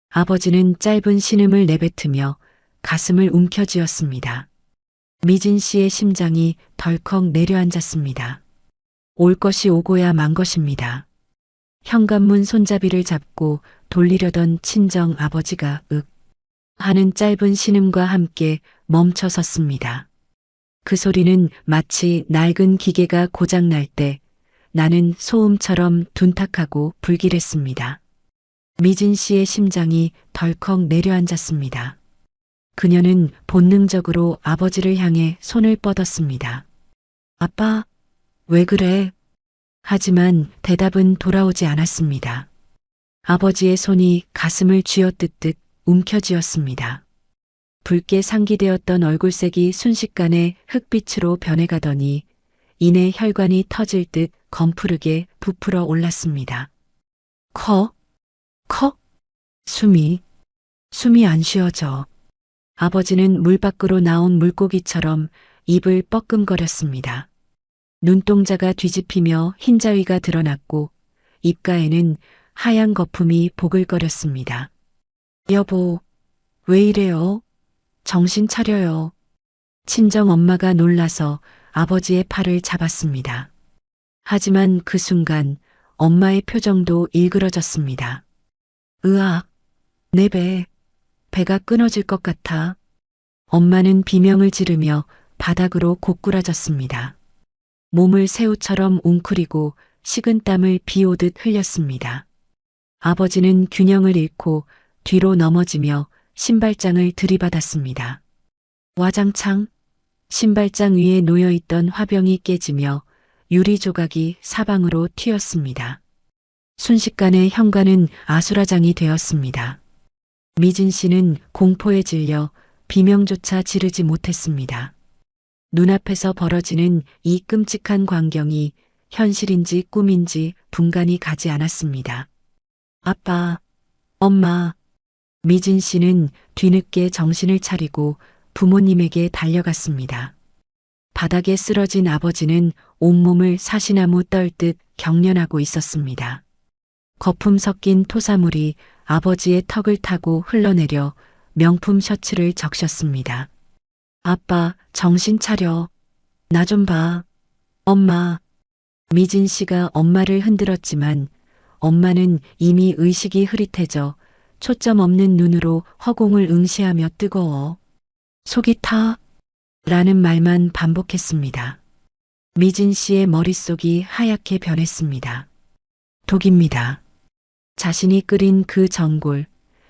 Speaker 1: 아버지는 짧은 신음을 내뱉으며 가슴을 움켜쥐었습니다. 미진 씨의 심장이 덜컥 내려앉았습니다. 올 것이 오고야 만 것입니다. 현관문 손잡이를 잡고 돌리려던 친정 아버지가 윽! 하는 짧은 신음과 함께 멈춰 섰습니다. 그 소리는 마치 낡은 기계가 고장날 때 나는 소음처럼 둔탁하고 불길했습니다. 미진 씨의 심장이 덜컥 내려앉았습니다. 그녀는 본능적으로 아버지를 향해 손을 뻗었습니다. 아빠, 왜 그래? 하지만 대답은 돌아오지 않았습니다. 아버지의 손이 가슴을 쥐어뜯듯 움켜쥐었습니다. 붉게 상기되었던 얼굴색이 순식간에 흑빛으로 변해가더니 이내 혈관이 터질 듯 검푸르게 부풀어 올랐습니다. 숨이 안 쉬어져. 아버지는 물 밖으로 나온 물고기처럼 입을 뻐끔거렸습니다. 눈동자가 뒤집히며 흰자위가 드러났고 입가에는 하얀 거품이 보글거렸습니다. 여보, 왜 이래요? 정신 차려요. 친정 엄마가 놀라서 아버지의 팔을 잡았습니다. 하지만 그 순간 엄마의 표정도 일그러졌습니다. 으악, 내 배가 끊어질 것 같아. 엄마는 비명을 지르며 바닥으로 고꾸라졌습니다. 몸을 새우처럼 웅크리고 식은땀을 비오듯 흘렸습니다. 아버지는 균형을 잃고 뒤로 넘어지며 신발장을 들이받았습니다. 와장창, 신발장 위에 놓여있던 화병이 깨지며 유리 조각이 사방으로 튀었습니다. 순식간에 현관은 아수라장이 되었습니다. 미진 씨는 공포에 질려 비명조차 지르지 못했습니다. 눈앞에서 벌어지는 이 끔찍한 광경이 현실인지 꿈인지 분간이 가지 않았습니다. 아빠, 엄마. 미진 씨는 뒤늦게 정신을 차리고 부모님에게 달려갔습니다. 바닥에 쓰러진 아버지는 온몸을 사시나무 떨듯 경련하고 있었습니다. 거품 섞인 토사물이 아버지의 턱을 타고 흘러내려 명품 셔츠를 적셨습니다. 아빠, 정신 차려. 나 좀 봐. 엄마. 미진 씨가 엄마를 흔들었지만 엄마는 이미 의식이 흐릿해져 초점 없는 눈으로 허공을 응시하며 뜨거워. 속이 타? 라는 말만 반복했습니다. 미진 씨의 머릿속이 하얗게 변했습니다. 독입니다. 자신이 끓인 그 전골,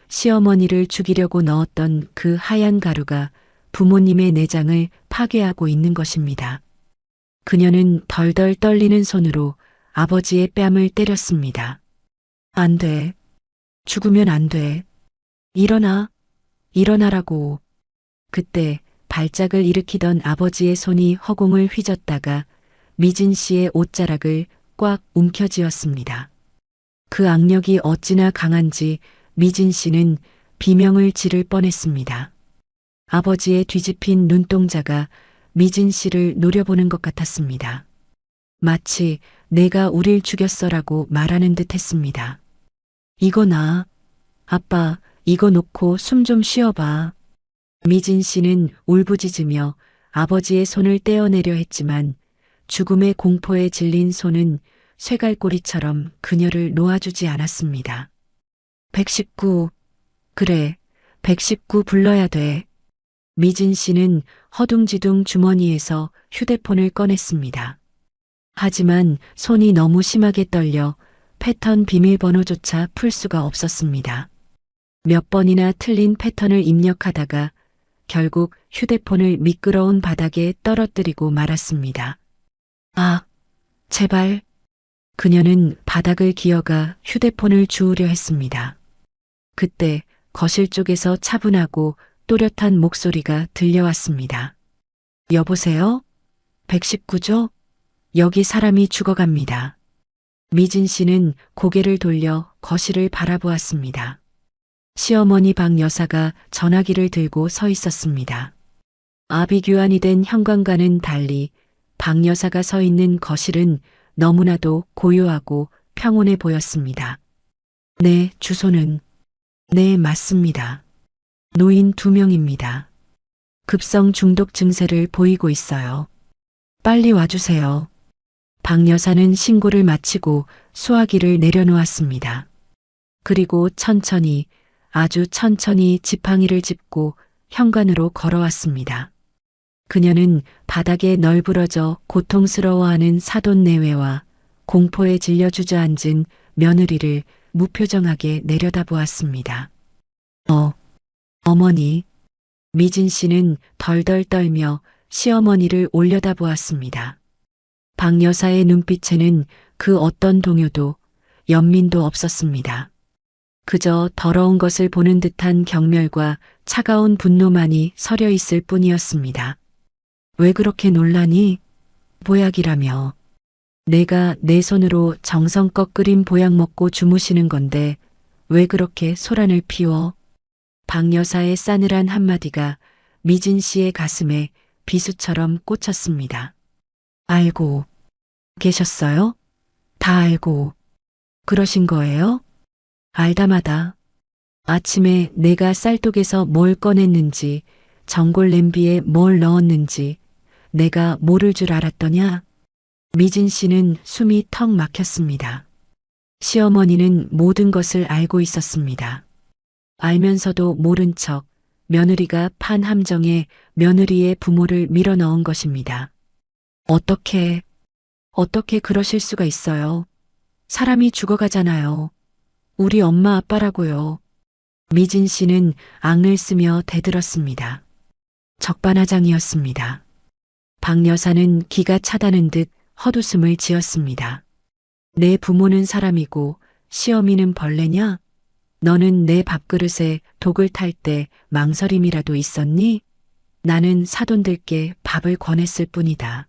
Speaker 1: 시어머니를 죽이려고 넣었던 그 하얀 가루가 부모님의 내장을 파괴하고 있는 것입니다. 그녀는 덜덜 떨리는 손으로 아버지의 뺨을 때렸습니다. 안 돼. 죽으면 안 돼. 일어나. 일어나라고. 그때 발작을 일으키던 아버지의 손이 허공을 휘젓다가 미진 씨의 옷자락을 꽉 움켜쥐었습니다. 그 악력이 어찌나 강한지 미진 씨는 비명을 지를 뻔했습니다. 아버지의 뒤집힌 눈동자가 미진 씨를 노려보는 것 같았습니다. 마치 내가 우릴 죽였어라고 말하는 듯 했습니다. 이거 나. 아빠, 이거 놓고 숨 좀 쉬어봐. 미진 씨는 울부짖으며 아버지의 손을 떼어내려 했지만 죽음의 공포에 질린 손은 쇠갈고리처럼 그녀를 놓아주지 않았습니다. 119. 그래, 119 불러야 돼. 미진 씨는 허둥지둥 주머니에서 휴대폰을 꺼냈습니다. 하지만 손이 너무 심하게 떨려 패턴 비밀번호조차 풀 수가 없었습니다. 몇 번이나 틀린 패턴을 입력하다가 결국 휴대폰을 미끄러운 바닥에 떨어뜨리고 말았습니다. 아, 제발. 그녀는 바닥을 기어가 휴대폰을 주우려 했습니다. 그때 거실 쪽에서 차분하고 또렷한 목소리가 들려왔습니다. 여보세요? 119죠? 여기 사람이 죽어갑니다. 미진 씨는 고개를 돌려 거실을 바라보았습니다. 시어머니 박 여사가 전화기를 들고 서 있었습니다. 아비규환이 된 현관과는 달리 박 여사가 서 있는 거실은 너무나도 고요하고 평온해 보였습니다. 네, 주소는? 네, 맞습니다. 노인 2명입니다. 급성 중독 증세를 보이고 있어요. 빨리 와주세요. 박 여사는 신고를 마치고 수화기를 내려놓았습니다. 그리고 천천히, 아주 천천히 지팡이를 짚고 현관으로 걸어왔습니다. 그녀는 바닥에 널브러져 고통스러워하는 사돈 내외와 공포에 질려 주저앉은 며느리를 무표정하게 내려다보았습니다. 어머니. 미진 씨는 덜덜 떨며 시어머니를 올려다보았습니다. 박 여사의 눈빛에는 그 어떤 동요도 연민도 없었습니다. 그저 더러운 것을 보는 듯한 경멸과 차가운 분노만이 서려 있을 뿐이었습니다. 왜 그렇게 놀라니? 보약이라며. 내가 내 손으로 정성껏 끓인 보약 먹고 주무시는 건데 왜 그렇게 소란을 피워? 박 여사의 싸늘한 한마디가 미진 씨의 가슴에 비수처럼 꽂혔습니다. 알고 계셨어요? 다 알고 그러신 거예요? 알다마다. 아침에 내가 쌀독에서 뭘 꺼냈는지, 전골 냄비에 뭘 넣었는지 내가 모를 줄 알았더냐? 미진 씨는 숨이 턱 막혔습니다. 시어머니는 모든 것을 알고 있었습니다. 알면서도 모른 척 며느리가 판 함정에 며느리의 부모를 밀어넣은 것입니다. 어떻게 그러실 수가 있어요? 사람이 죽어가잖아요. 우리 엄마 아빠라고요. 미진 씨는 앙을 쓰며 대들었습니다. 적반하장이었습니다. 박 여사는 기가 차다는 듯 헛웃음을 지었습니다. 내 부모는 사람이고 시어미는 벌레냐? 너는 내 밥그릇에 독을 탈 때 망설임이라도 있었니? 나는 사돈들께 밥을 권했을 뿐이다.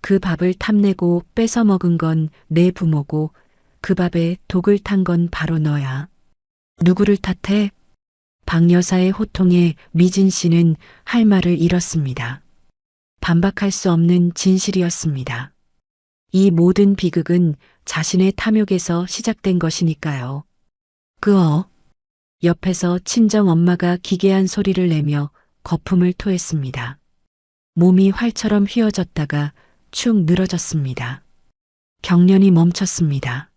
Speaker 1: 그 밥을 탐내고 뺏어 먹은 건 내 부모고 그 밥에 독을 탄 건 바로 너야. 누구를 탓해? 박 여사의 호통에 미진 씨는 할 말을 잃었습니다. 반박할 수 없는 진실이었습니다. 이 모든 비극은 자신의 탐욕에서 시작된 것이니까요. 옆에서 친정 엄마가 기괴한 소리를 내며 거품을 토했습니다. 몸이 활처럼 휘어졌다가 축 늘어졌습니다. 경련이 멈췄습니다.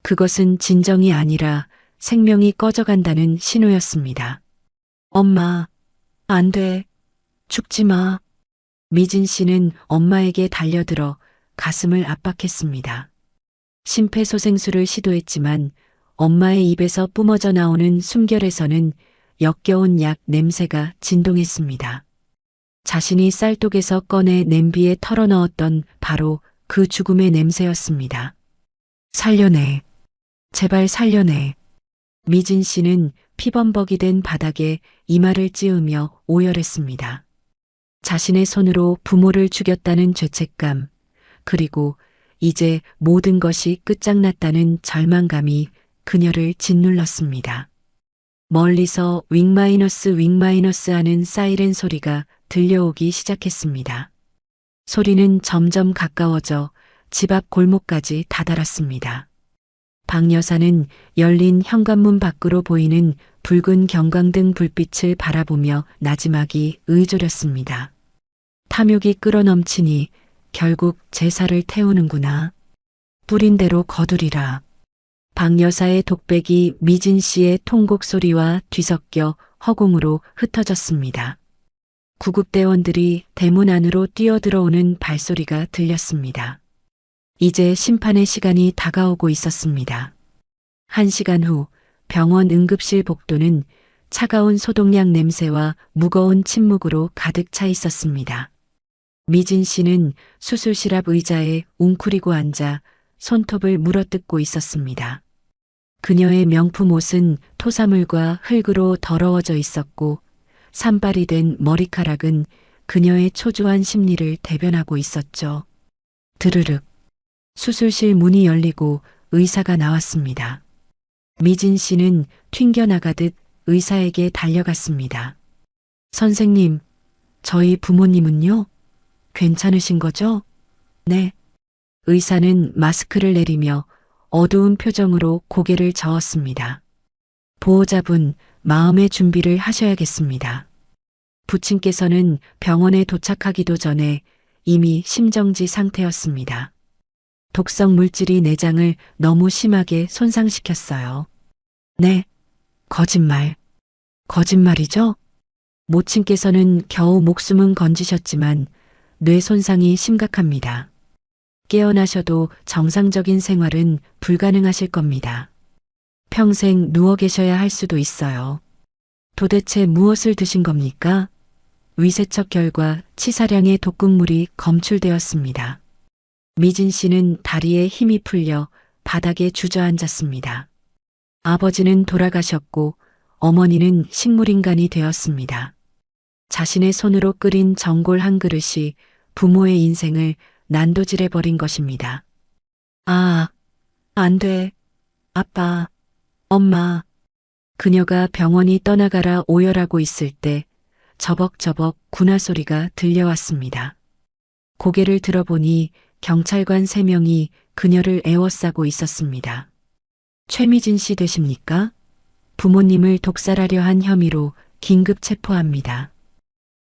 Speaker 1: 그것은 진정이 아니라 생명이 꺼져간다는 신호였습니다. 엄마, 안 돼. 죽지 마. 미진 씨는 엄마에게 달려들어 가슴을 압박했습니다. 심폐소생술을 시도했지만 엄마의 입에서 뿜어져 나오는 숨결에서는 역겨운 약 냄새가 진동했습니다. 자신이 쌀독에서 꺼내 냄비에 털어넣었던 바로 그 죽음의 냄새였습니다. 살려내. 제발 살려내. 미진 씨는 피범벅이 된 바닥에 이마를 찌으며 오열했습니다. 자신의 손으로 부모를 죽였다는 죄책감, 그리고 이제 모든 것이 끝장났다는 절망감이 그녀를 짓눌렀습니다. 멀리서 윙마이너스 하는 사이렌 소리가 들려오기 시작했습니다. 소리는 점점 가까워져 집 앞 골목까지 다다랐습니다. 박 여사는 열린 현관문 밖으로 보이는 붉은 경광등 불빛을 바라보며 나지막이 의졸였습니다. 탐욕이 끌어넘치니 결국 제사를 태우는구나. 뿌린 대로 거두리라. 박 여사의 독백이 미진 씨의 통곡 소리와 뒤섞여 허공으로 흩어졌습니다. 구급대원들이 대문 안으로 뛰어들어오는 발소리가 들렸습니다. 이제 심판의 시간이 다가오고 있었습니다. 1시간 후 병원 응급실 복도는 차가운 소독약 냄새와 무거운 침묵으로 가득 차 있었습니다. 미진 씨는 수술실 앞 의자에 웅크리고 앉아 손톱을 물어뜯고 있었습니다. 그녀의 명품 옷은 토사물과 흙으로 더러워져 있었고 산발이 된 머리카락은 그녀의 초조한 심리를 대변하고 있었죠. 드르륵. 수술실 문이 열리고 의사가 나왔습니다. 미진 씨는 튕겨나가듯 의사에게 달려갔습니다. 선생님, 저희 부모님은요? 괜찮으신 거죠? 네. 의사는 마스크를 내리며 어두운 표정으로 고개를 저었습니다. 보호자분, 마음의 준비를 하셔야겠습니다. 부친께서는 병원에 도착하기도 전에 이미 심정지 상태였습니다. 독성 물질이 내장을 너무 심하게 손상시켰어요. 네. 거짓말. 거짓말이죠? 모친께서는 겨우 목숨은 건지셨지만 뇌 손상이 심각합니다. 깨어나셔도 정상적인 생활은 불가능하실 겁니다. 평생 누워 계셔야 할 수도 있어요. 도대체 무엇을 드신 겁니까? 위세척 결과 치사량의 독극물이 검출되었습니다. 미진 씨는 다리에 힘이 풀려 바닥에 주저앉았습니다. 아버지는 돌아가셨고 어머니는 식물인간이 되었습니다. 자신의 손으로 끓인 전골 한 그릇이 부모의 인생을 난도질해버린 것입니다. 아, 안 돼. 아빠, 엄마. 그녀가 병원이 떠나가라 오열하고 있을 때 저벅저벅 군화 소리가 들려왔습니다. 고개를 들어보니 경찰관 3명이 그녀를 에워싸고 있었습니다. 최미진 씨 되십니까? 부모님을 독살하려 한 혐의로 긴급 체포합니다.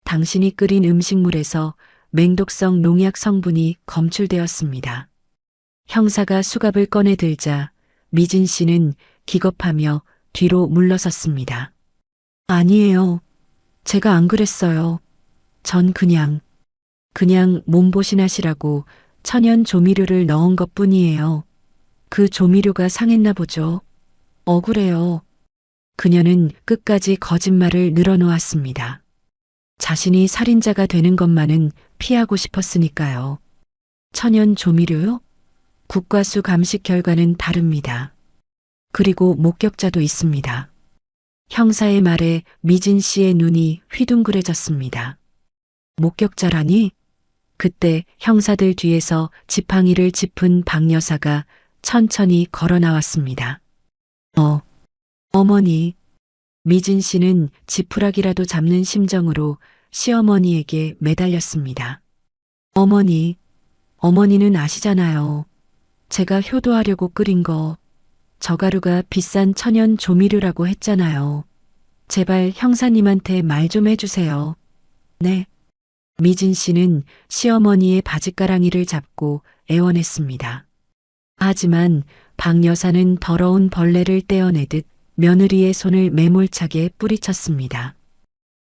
Speaker 1: 당신이 끓인 음식물에서 맹독성 농약 성분이 검출되었습니다. 형사가 수갑을 꺼내 들자 미진 씨는 기겁하며 뒤로 물러섰습니다. 아니에요. 제가 안 그랬어요. 전 그냥 몸보신하시라고 천연 조미료를 넣은 것뿐이에요. 그 조미료가 상했나 보죠. 억울해요. 그녀는 끝까지 거짓말을 늘어놓았습니다. 자신이 살인자가 되는 것만은 피하고 싶었으니까요. 천연 조미료요? 국과수 감식 결과는 다릅니다. 그리고 목격자도 있습니다. 형사의 말에 미진 씨의 눈이 휘둥그레졌습니다. 목격자라니? 그때 형사들 뒤에서 지팡이를 짚은 박 여사가 천천히 걸어 나왔습니다. 어머니. 미진 씨는 지푸라기라도 잡는 심정으로 시어머니에게 매달렸습니다. 어머니는 아시잖아요. 제가 효도하려고 끓인 거, 저 가루가 비싼 천연 조미료라고 했잖아요. 제발 형사님한테 말 좀 해주세요. 네. 미진 씨는 시어머니의 바짓가랑이를 잡고 애원했습니다. 하지만 박 여사는 더러운 벌레를 떼어내듯 며느리의 손을 매몰차게 뿌리쳤습니다.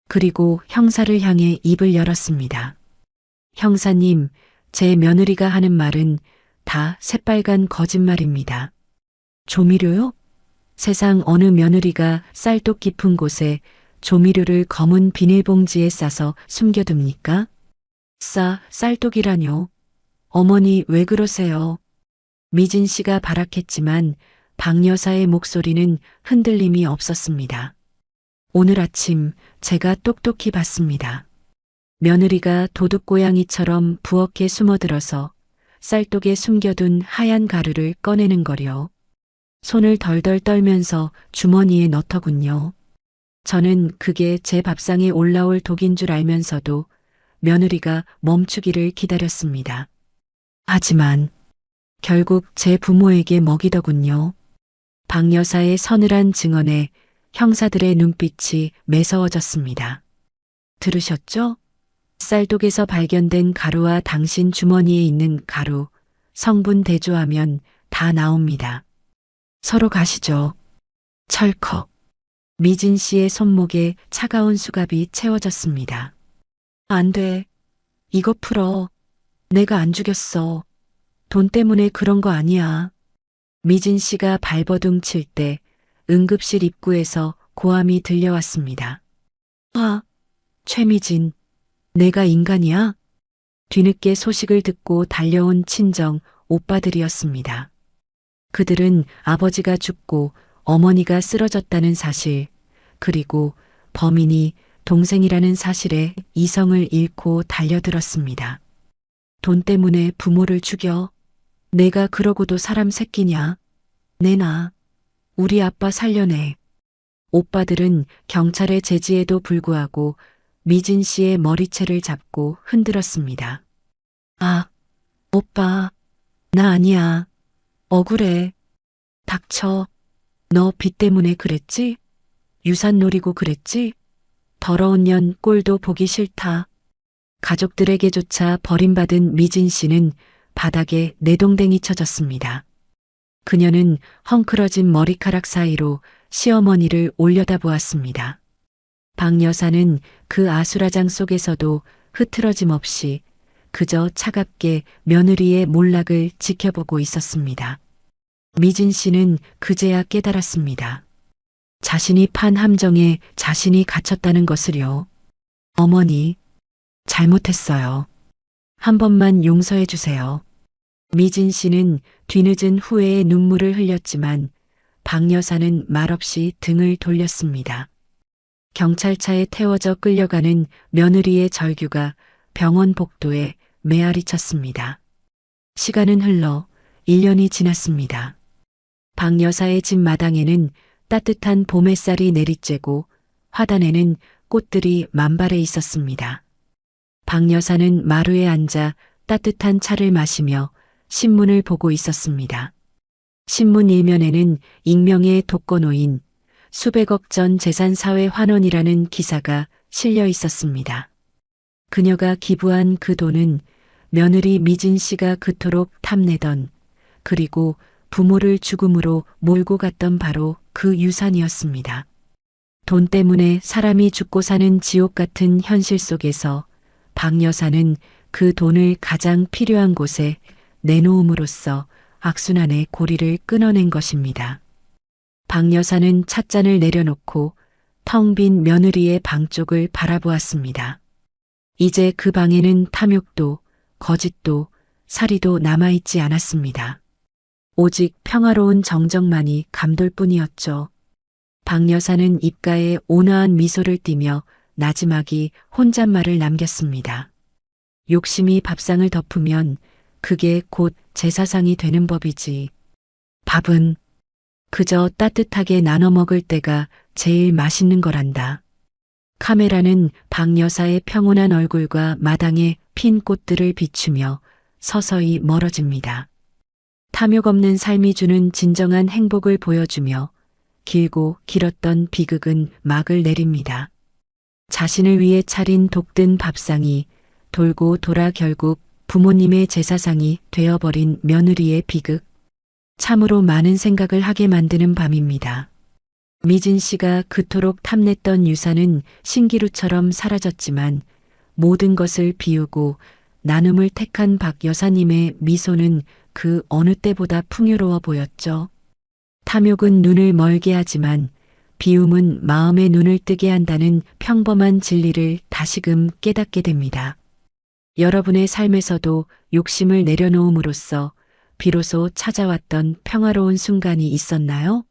Speaker 1: 그리고 형사를 향해 입을 열었습니다. 형사님, 제 며느리가 하는 말은 다 새빨간 거짓말입니다. 조미료요? 세상 어느 며느리가 쌀독 깊은 곳에 조미료를 검은 비닐봉지에 싸서 숨겨둡니까? 쌀독이라뇨. 어머니 왜 그러세요? 미진 씨가 발악했지만 박 여사의 목소리는 흔들림이 없었습니다. 오늘 아침 제가 똑똑히 봤습니다. 며느리가 도둑고양이처럼 부엌에 숨어들어서 쌀독에 숨겨둔 하얀 가루를 꺼내는 거려. 손을 덜덜 떨면서 주머니에 넣더군요. 저는 그게 제 밥상에 올라올 독인 줄 알면서도 며느리가 멈추기를 기다렸습니다. 하지만 결국 제 부모에게 먹이더군요. 박 여사의 서늘한 증언에 형사들의 눈빛이 매서워졌습니다. 들으셨죠? 쌀독에서 발견된 가루와 당신 주머니에 있는 가루, 성분 대조하면 다 나옵니다. 서로 가시죠. 철컥. 미진 씨의 손목에 차가운 수갑이 채워졌습니다. 안 돼. 이거 풀어. 내가 안 죽였어. 돈 때문에 그런 거 아니야. 미진 씨가 발버둥 칠 때 응급실 입구에서 고함이 들려왔습니다. 최미진, 내가 인간이야? 뒤늦게 소식을 듣고 달려온 친정 오빠들이었습니다. 그들은 아버지가 죽고 어머니가 쓰러졌다는 사실, 그리고 범인이 동생이라는 사실에 이성을 잃고 달려들었습니다. 돈 때문에 부모를 죽여? 내가 그러고도 사람 새끼냐? 내놔. 우리 아빠 살려내. 오빠들은 경찰의 제지에도 불구하고 미진 씨의 머리채를 잡고 흔들었습니다. 오빠, 나 아니야. 억울해. 닥쳐. 너 빚 때문에 그랬지? 유산 노리고 그랬지? 더러운 년 꼴도 보기 싫다. 가족들에게조차 버림받은 미진 씨는 바닥에 내동댕이 쳐졌습니다. 그녀는 헝클어진 머리카락 사이로 시어머니를 올려다보았습니다. 박 여사는 그 아수라장 속에서도 흐트러짐 없이 그저 차갑게 며느리의 몰락을 지켜보고 있었습니다. 미진 씨는 그제야 깨달았습니다. 자신이 판 함정에 자신이 갇혔다는 것을요. 어머니, 잘못했어요. 한 번만 용서해 주세요. 미진 씨는 뒤늦은 후회의 눈물을 흘렸지만 박 여사는 말없이 등을 돌렸습니다. 경찰차에 태워져 끌려가는 며느리의 절규가 병원 복도에 메아리 쳤습니다. 시간은 흘러 1년이 지났습니다. 박 여사의 집 마당에는 따뜻한 봄 햇살이 내리쬐고 화단에는 꽃들이 만발해 있었습니다. 박 여사는 마루에 앉아 따뜻한 차를 마시며 신문을 보고 있었습니다. 신문 일면에는 익명의 독거노인 수백억 전 재산사회 환원이라는 기사가 실려 있었습니다. 그녀가 기부한 그 돈은 며느리 미진 씨가 그토록 탐내던, 그리고 부모를 죽음으로 몰고 갔던 바로 그 유산이었습니다. 돈 때문에 사람이 죽고 사는 지옥 같은 현실 속에서 박 여사는 그 돈을 가장 필요한 곳에 내놓음으로써 악순환의 고리를 끊어낸 것입니다. 박 여사는 찻잔을 내려놓고 텅 빈 며느리의 방 쪽을 바라보았습니다. 이제 그 방에는 탐욕도, 거짓도, 살이도 남아있지 않았습니다. 오직 평화로운 정적만이 감돌 뿐이었죠. 박 여사는 입가에 온화한 미소를 띠며 나지막이 혼잣말을 남겼습니다. 욕심이 밥상을 덮으면 그게 곧 제사상이 되는 법이지. 밥은 그저 따뜻하게 나눠 먹을 때가 제일 맛있는 거란다. 카메라는 박 여사의 평온한 얼굴과 마당의 핀 꽃들을 비추며 서서히 멀어집니다. 탐욕 없는 삶이 주는 진정한 행복을 보여주며 길고 길었던 비극은 막을 내립니다. 자신을 위해 차린 독든 밥상이 돌고 돌아 결국 부모님의 제사상이 되어버린 며느리의 비극. 참으로 많은 생각을 하게 만드는 밤입니다. 미진 씨가 그토록 탐냈던 유산은 신기루처럼 사라졌지만 모든 것을 비우고 나눔을 택한 박 여사님의 미소는 그 어느 때보다 풍요로워 보였죠. 탐욕은 눈을 멀게 하지만 비움은 마음의 눈을 뜨게 한다는 평범한 진리를 다시금 깨닫게 됩니다. 여러분의 삶에서도 욕심을 내려놓음으로써 비로소 찾아왔던 평화로운 순간이 있었나요?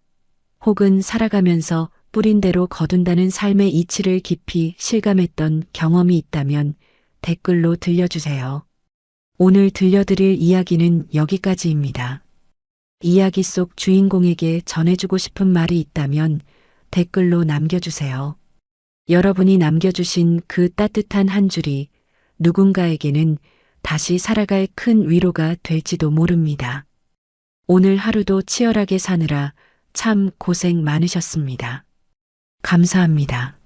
Speaker 1: 혹은 살아가면서 뿌린 대로 거둔다는 삶의 이치를 깊이 실감했던 경험이 있다면 댓글로 들려주세요. 오늘 들려드릴 이야기는 여기까지입니다. 이야기 속 주인공에게 전해주고 싶은 말이 있다면 댓글로 남겨주세요. 여러분이 남겨주신 그 따뜻한 한 줄이 누군가에게는 다시 살아갈 큰 위로가 될지도 모릅니다. 오늘 하루도 치열하게 사느라 참 고생 많으셨습니다. 감사합니다.